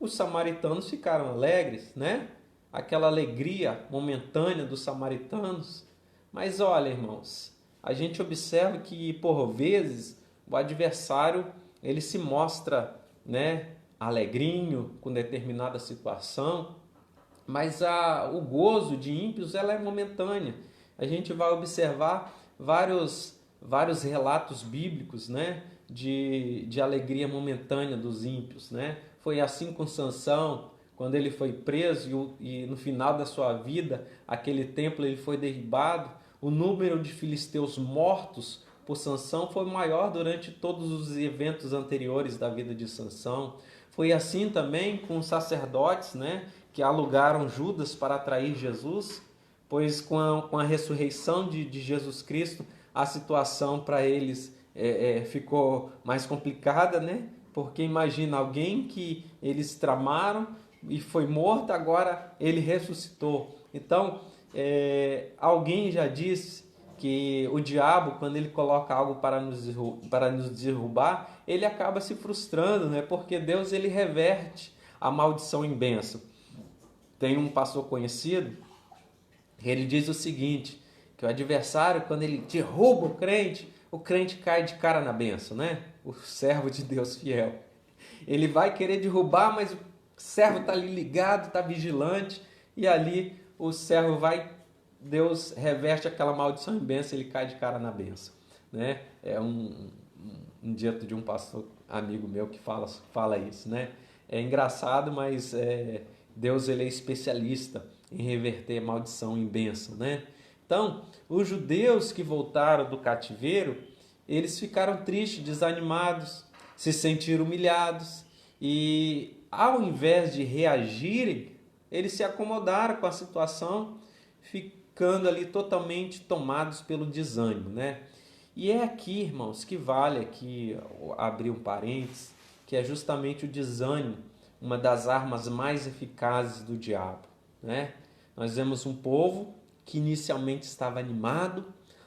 os samaritanos ficaram alegres, né? Aquela alegria momentânea dos samaritanos. Mas olha, irmãos, a gente observa que, por vezes, o adversário ele se mostra, né, alegrinho com determinada situação, mas o gozo de ímpios ela é momentânea. A gente vai observar vários relatos bíblicos, né, de alegria momentânea dos ímpios, né? Foi assim com Sansão, quando ele foi preso e no final da sua vida, aquele templo ele foi derribado. O número de filisteus mortos por Sansão foi maior durante todos os eventos anteriores da vida de Sansão. Foi assim também com os sacerdotes, né, que alugaram Judas para atrair Jesus. pois com a ressurreição de Jesus Cristo, a situação para eles ficou mais complicada, né? Porque imagina alguém que eles tramaram e foi morto, agora ele ressuscitou. Então, alguém já disse que o diabo, quando ele coloca algo para nos derrubar, ele acaba se frustrando, né? Porque Deus ele reverte a maldição em bênção. Tem um pastor conhecido, ele diz o seguinte, que o adversário, quando ele derruba o crente cai de cara na bênção, né? O servo de Deus fiel. Ele vai querer derrubar, mas o servo está ali ligado, está vigilante, e ali o servo vai, Deus reverte aquela maldição em bênção, ele cai de cara na bênção, né? É um dito de um pastor amigo meu que fala isso, né? É engraçado, mas Deus ele é especialista em reverter maldição em bênção, né? Então, os judeus que voltaram do cativeiro, eles ficaram tristes, desanimados, se sentiram humilhados e, ao invés de reagirem, eles se acomodaram com a situação, ficando ali totalmente tomados pelo desânimo, né? E é aqui, irmãos, que vale aqui abrir um parênteses, que é justamente o desânimo, uma das armas mais eficazes do diabo, né? Nós vemos um povo que inicialmente estava animado,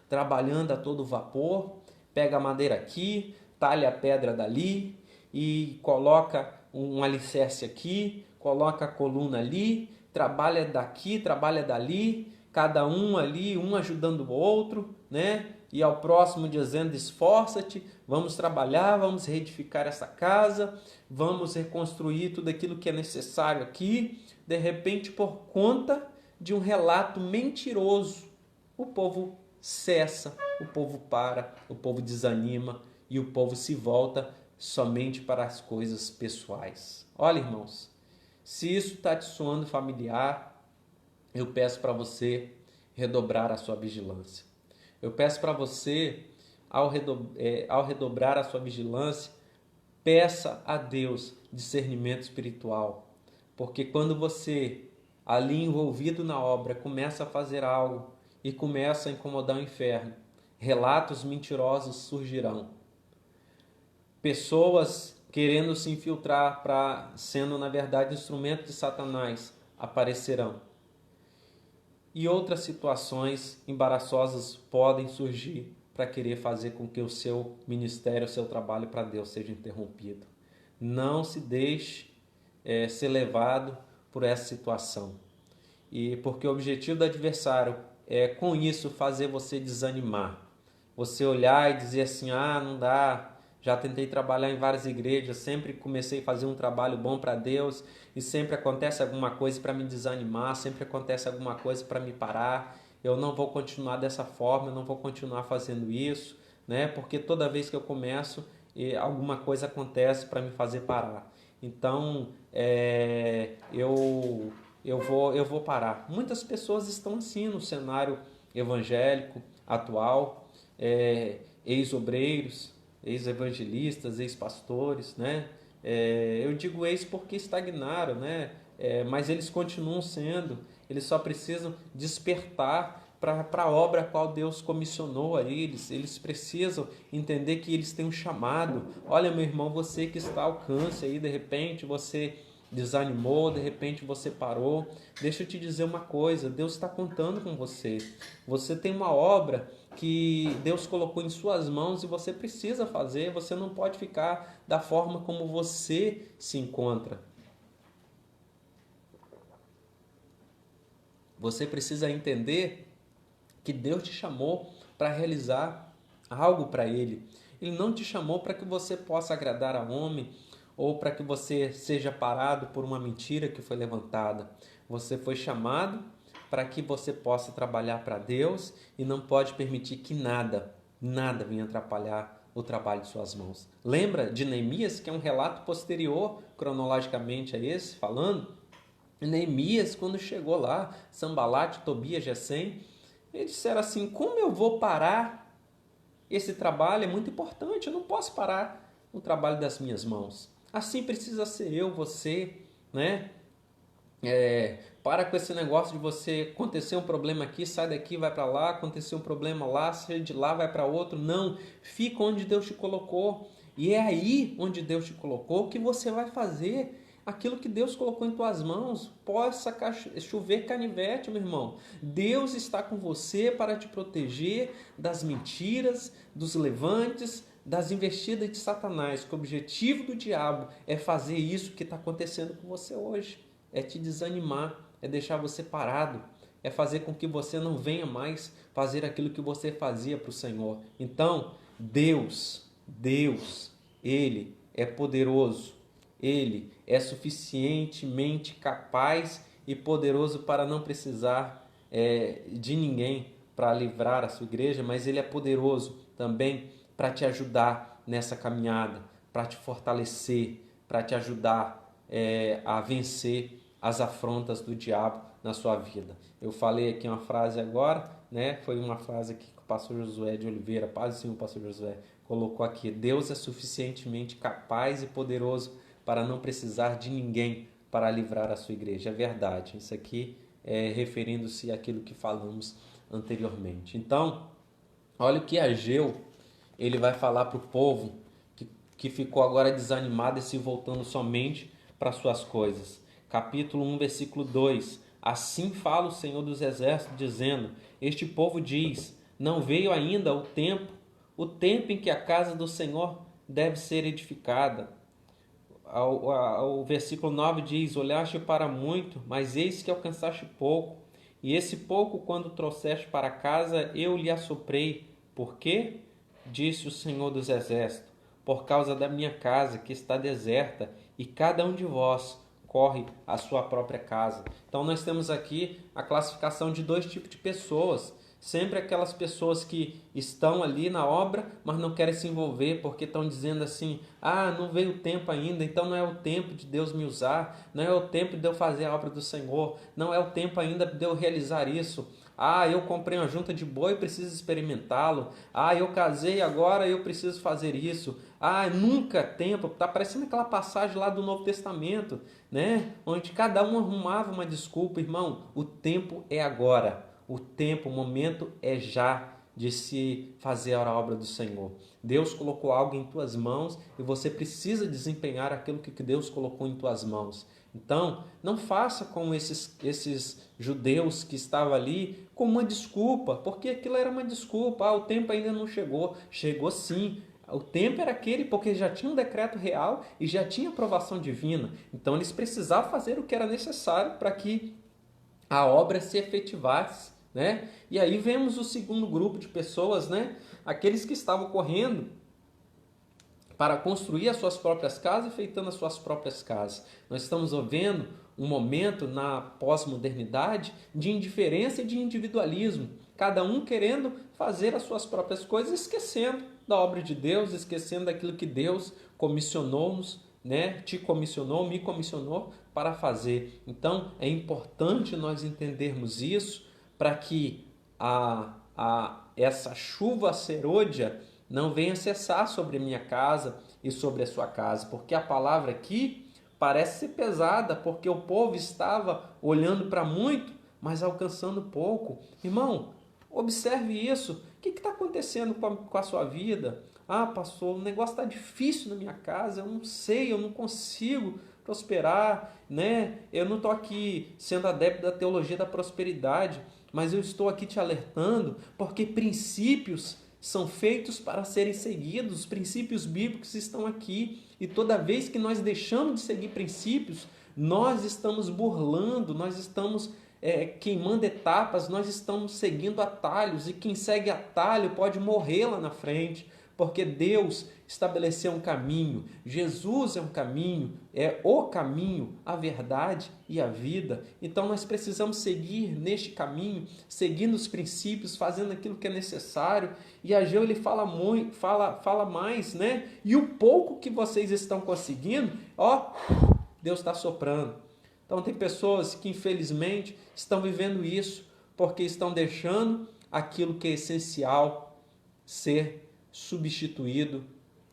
trabalhando a todo vapor, pega a madeira aqui, talha a pedra dali e coloca um alicerce aqui, coloca a coluna ali, trabalha daqui, trabalha dali, cada um ali, um ajudando o outro, né? E ao próximo dizendo, esforça-te, vamos trabalhar, vamos reedificar essa casa, vamos reconstruir tudo aquilo que é necessário aqui. De repente, por conta de um relato mentiroso, o povo cessa, o povo para, o povo desanima e o povo se volta somente para as coisas pessoais. Olha, irmãos, se isso está te soando familiar, eu peço para você redobrar a sua vigilância. Eu peço para você, ao redobrar a sua vigilância, peça a Deus discernimento espiritual. Porque quando você, ali envolvido na obra, começa a fazer algo e começa a incomodar o inferno, relatos mentirosos surgirão. Pessoas querendo se infiltrar sendo, na verdade, instrumento de Satanás aparecerão. E outras situações embaraçosas podem surgir para querer fazer com que o seu ministério, o seu trabalho para Deus seja interrompido. Não se deixe ser levado por essa situação. E porque o objetivo do adversário é, com isso, fazer você desanimar. Você olhar e dizer assim, não dá, já tentei trabalhar em várias igrejas, sempre comecei a fazer um trabalho bom para Deus e sempre acontece alguma coisa para me desanimar, sempre acontece alguma coisa para me parar. Eu não vou continuar dessa forma, eu não vou continuar fazendo isso, né? Porque toda vez que eu começo, alguma coisa acontece para me fazer parar. Então, eu vou parar. Muitas pessoas estão assim no cenário evangélico atual, ex-obreiros, ex-evangelistas, ex-pastores, né? Eu digo ex porque estagnaram, né? Mas eles continuam sendo, eles só precisam despertar para a obra a qual Deus comissionou a eles. Eles precisam entender que eles têm um chamado. Olha, meu irmão, você que está ao alcance aí, de repente você desanimou, de repente você parou. Deixa eu te dizer uma coisa, Deus está contando com você. Você tem uma obra que Deus colocou em suas mãos e você precisa fazer. Você não pode ficar da forma como você se encontra. Você precisa entender que Deus te chamou para realizar algo para Ele. Ele não te chamou para que você possa agradar a homem ou para que você seja parado por uma mentira que foi levantada. Você foi chamado para que você possa trabalhar para Deus e não pode permitir que nada venha atrapalhar o trabalho de suas mãos. Lembra de Neemias, que é um relato posterior, cronologicamente a esse, falando? Neemias, quando chegou lá, Sanbalate, Tobias, Gesem, eles disseram assim, como eu vou parar esse trabalho? É muito importante, eu não posso parar o trabalho das minhas mãos. Assim precisa ser eu, você, né? Para com esse negócio de você acontecer um problema aqui, sai daqui, vai para lá, acontecer um problema lá, sai de lá, vai para outro. Não, fica onde Deus te colocou. E é aí onde Deus te colocou que você vai fazer aquilo que Deus colocou em tuas mãos. Possa chover canivete, meu irmão. Deus está com você para te proteger das mentiras, dos levantes, das investidas de Satanás. Que o objetivo do diabo é fazer isso que está acontecendo com você hoje. É te desanimar, é deixar você parado, é fazer com que você não venha mais fazer aquilo que você fazia para o Senhor. Então, Deus, Ele é poderoso, Ele é suficientemente capaz e poderoso para não precisar de ninguém para livrar a sua igreja, mas Ele é poderoso também para te ajudar nessa caminhada, para te fortalecer, para te ajudar a vencer as afrontas do diabo na sua vida. Eu falei aqui uma frase agora, né? Foi uma frase que o pastor Josué de Oliveira, paz do Senhor, pastor Josué, colocou aqui: Deus é suficientemente capaz e poderoso para não precisar de ninguém para livrar a sua igreja. É verdade, isso aqui é referindo-se àquilo que falamos anteriormente. Então, olha o que Ageu ele vai falar para o povo que ficou agora desanimado e se voltando somente para suas coisas. Capítulo 1, versículo 2. Assim fala o Senhor dos Exércitos, dizendo: Este povo diz, não veio ainda o tempo em que a casa do Senhor deve ser edificada. O versículo 9 diz: Olhaste para muito, mas eis que alcançaste pouco. E esse pouco, quando trouxeste para casa, eu lhe assoprei. Por quê? Disse o Senhor dos Exércitos: Por causa da minha casa, que está deserta, e cada um de vós corre à sua própria casa. Então nós temos aqui a classificação de dois tipos de pessoas. Sempre aquelas pessoas que estão ali na obra, mas não querem se envolver porque estão dizendo assim: não veio o tempo ainda, então não é o tempo de Deus me usar, não é o tempo de eu fazer a obra do Senhor, não é o tempo ainda de eu realizar isso. Eu comprei uma junta de boi, preciso experimentá-lo. Eu casei agora, eu preciso fazer isso. Nunca é tempo. Está parecendo aquela passagem lá do Novo Testamento, né? Onde cada um arrumava uma desculpa. Irmão, o tempo é agora. O tempo, o momento é já de se fazer a obra do Senhor. Deus colocou algo em tuas mãos e você precisa desempenhar aquilo que Deus colocou em tuas mãos. Então, não faça como esses judeus que estavam ali com uma desculpa, porque aquilo era uma desculpa. O tempo ainda não chegou. Chegou sim. O tempo era aquele porque já tinha um decreto real e já tinha aprovação divina. Então, eles precisavam fazer o que era necessário para que a obra se efetivasse, né? E aí vemos o segundo grupo de pessoas, né? Aqueles que estavam correndo para construir as suas próprias casas e feitando as suas próprias casas. Nós estamos vivendo um momento na pós-modernidade de indiferença e de individualismo. Cada um querendo fazer as suas próprias coisas, esquecendo da obra de Deus, esquecendo daquilo que Deus comissionou-nos, né? Te comissionou, me comissionou para fazer. Então, é importante nós entendermos isso para que essa chuva serôdia não venha cessar sobre a minha casa e sobre a sua casa, porque a palavra aqui parece ser pesada, porque o povo estava olhando para muito, mas alcançando pouco. Irmão, observe isso. O que está acontecendo com a sua vida? Pastor, o negócio está difícil na minha casa, eu não sei, eu não consigo prosperar, né? Eu não estou aqui sendo adepto da teologia da prosperidade, mas eu estou aqui te alertando, porque princípios são feitos para serem seguidos, os princípios bíblicos estão aqui, e toda vez que nós deixamos de seguir princípios, nós estamos burlando, nós estamos queimando etapas, nós estamos seguindo atalhos, e quem segue atalho pode morrer lá na frente, porque Deus estabeleceu um caminho, Jesus é um caminho, é o caminho, a verdade e a vida. Então nós precisamos seguir neste caminho, seguindo os princípios, fazendo aquilo que é necessário. E Ageu ele fala muito, fala mais, né? E o pouco que vocês estão conseguindo, Deus está soprando. Então tem pessoas que infelizmente estão vivendo isso, porque estão deixando aquilo que é essencial ser substituído,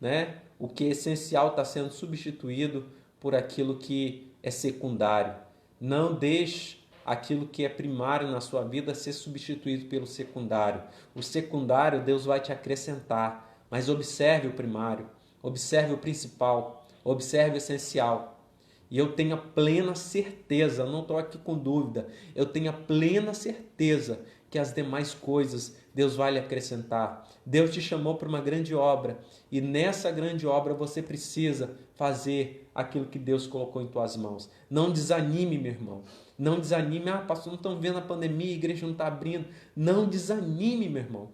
né? O que é essencial está sendo substituído por aquilo que é secundário. Não deixe aquilo que é primário na sua vida ser substituído pelo secundário. O secundário Deus vai te acrescentar, mas observe o primário, observe o principal, observe o essencial. E eu tenho a plena certeza, não estou aqui com dúvida, eu tenho a plena certeza que as demais coisas Deus vai lhe acrescentar. Deus te chamou para uma grande obra e nessa grande obra você precisa fazer aquilo que Deus colocou em tuas mãos. Não desanime, meu irmão. Não desanime. Pastor, não estão vendo a pandemia, a igreja não está abrindo. Não desanime, meu irmão.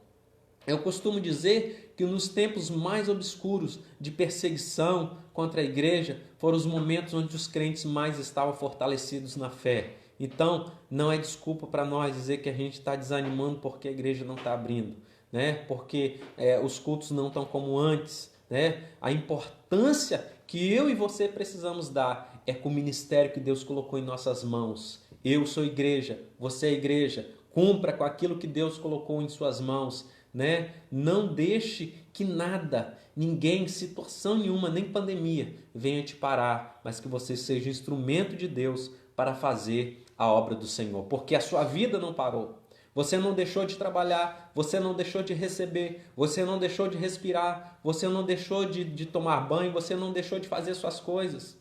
Eu costumo dizer que nos tempos mais obscuros de perseguição contra a igreja foram os momentos onde os crentes mais estavam fortalecidos na fé. Então, não é desculpa para nós dizer que a gente está desanimando porque a igreja não está abrindo, né? Porque os cultos não estão como antes, né? A importância que eu e você precisamos dar é com o ministério que Deus colocou em nossas mãos. Eu sou igreja, você é igreja. Cumpra com aquilo que Deus colocou em suas mãos, né? Não deixe que nada, ninguém, situação nenhuma, nem pandemia venha te parar, mas que você seja instrumento de Deus para fazer a obra do Senhor, porque a sua vida não parou. Você não deixou de trabalhar, você não deixou de receber, você não deixou de respirar, você não deixou de tomar banho, você não deixou de fazer suas coisas.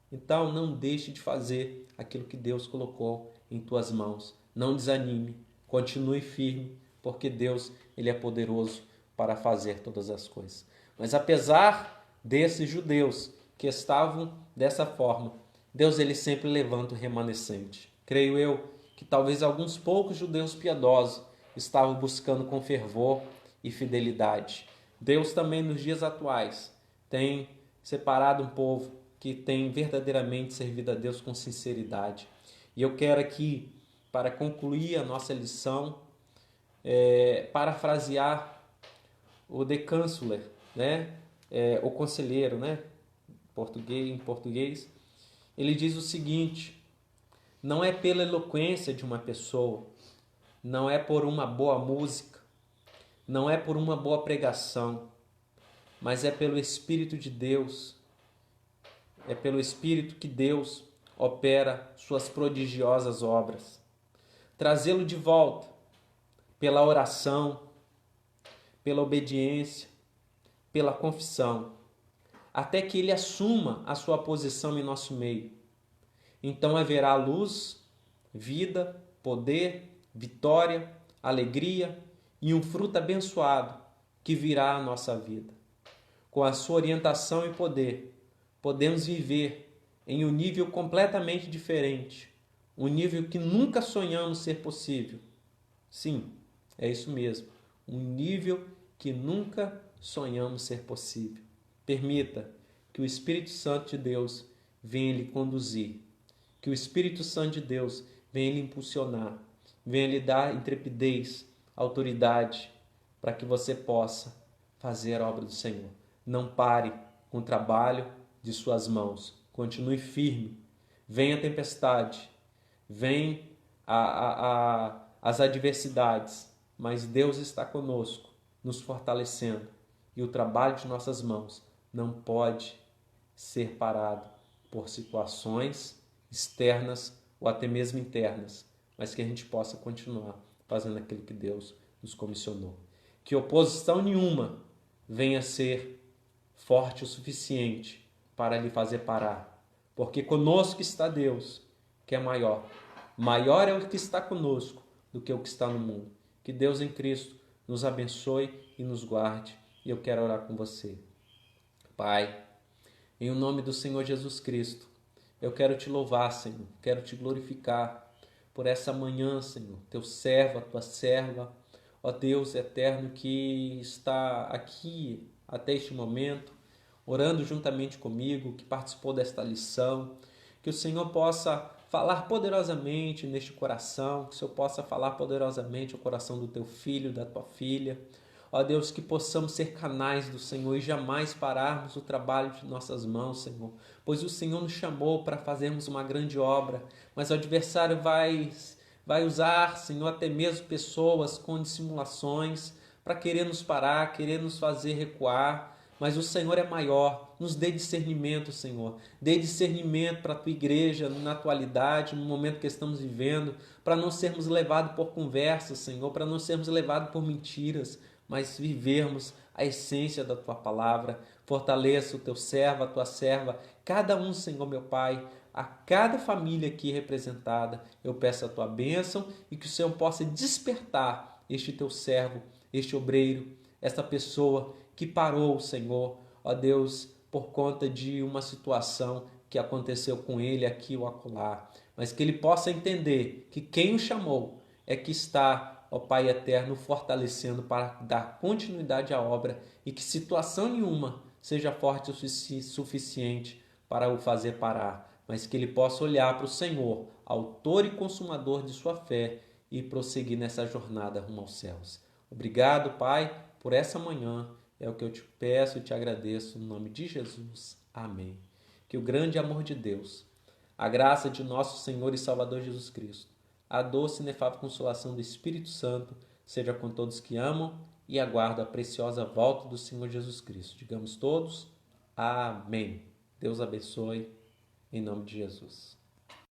Então não deixe de fazer aquilo que Deus colocou em tuas mãos. Não desanime, continue firme, porque Deus ele é poderoso para fazer todas as coisas. Mas apesar desses judeus que estavam dessa forma, Deus ele sempre levanta o remanescente. Creio eu que talvez alguns poucos judeus piedosos estavam buscando com fervor e fidelidade. Deus também nos dias atuais tem separado um povo que tem verdadeiramente servido a Deus com sinceridade. E eu quero aqui, para concluir a nossa lição, parafrasear o The Counselor, né? O conselheiro, né? Em português. Ele diz o seguinte: não é pela eloquência de uma pessoa, não é por uma boa música, não é por uma boa pregação, mas é pelo Espírito de Deus, é pelo Espírito que Deus opera suas prodigiosas obras. Trazê-lo de volta pela oração, pela obediência, pela confissão, até que ele assuma a sua posição em nosso meio. Então haverá luz, vida, poder, vitória, alegria e um fruto abençoado que virá à nossa vida. Com a sua orientação e poder, podemos viver em um nível completamente diferente, um nível que nunca sonhamos ser possível. Sim, é isso mesmo, um nível que nunca sonhamos ser possível. Permita que o Espírito Santo de Deus venha lhe conduzir, que o Espírito Santo de Deus venha lhe impulsionar, venha lhe dar intrepidez, autoridade, para que você possa fazer a obra do Senhor. Não pare com o trabalho de suas mãos, continue firme. Vem a tempestade, vem as adversidades, mas Deus está conosco, nos fortalecendo, e o trabalho de nossas mãos não pode ser parado por situações externas ou até mesmo internas, mas que a gente possa continuar fazendo aquilo que Deus nos comissionou. Que oposição nenhuma venha ser forte o suficiente para lhe fazer parar, porque conosco está Deus, que é maior. Maior é o que está conosco do que o que está no mundo. Que Deus em Cristo nos abençoe e nos guarde. E eu quero orar com você. Pai, em nome do Senhor Jesus Cristo, eu quero te louvar, Senhor, quero te glorificar por essa manhã, Senhor, teu servo, a tua serva, ó Deus eterno que está aqui até este momento, orando juntamente comigo, que participou desta lição, que o Senhor possa falar poderosamente neste coração, que o Senhor possa falar poderosamente o coração do teu filho, da tua filha. Ó Deus, que possamos ser canais do Senhor e jamais pararmos o trabalho de nossas mãos, Senhor, pois o Senhor nos chamou para fazermos uma grande obra, mas o adversário vai usar, Senhor, até mesmo pessoas com dissimulações para querer nos parar, querer nos fazer recuar, mas o Senhor é maior. Nos dê discernimento, Senhor. Dê discernimento para a tua igreja na atualidade, no momento que estamos vivendo, para não sermos levados por conversas, Senhor, para não sermos levados por mentiras, mas vivermos a essência da tua palavra. Fortaleça o teu servo, a tua serva, cada um, Senhor, meu Pai, a cada família aqui representada. Eu peço a tua bênção e que o Senhor possa despertar este teu servo, este obreiro, esta pessoa que parou, Senhor, ó Deus, por conta de uma situação que aconteceu com ele aqui ou acolá, mas que ele possa entender que quem o chamou é que está, ó Pai eterno, fortalecendo para dar continuidade à obra e que situação nenhuma seja forte o suficiente para o fazer parar, mas que ele possa olhar para o Senhor, autor e consumador de sua fé, e prosseguir nessa jornada rumo aos céus. Obrigado, Pai, por essa manhã. É o que eu te peço e te agradeço no nome de Jesus. Amém. Que o grande amor de Deus, a graça de nosso Senhor e Salvador Jesus Cristo, a doce e inefável consolação do Espírito Santo seja com todos que amam e aguardam a preciosa volta do Senhor Jesus Cristo. Digamos todos, amém. Deus abençoe, em nome de Jesus.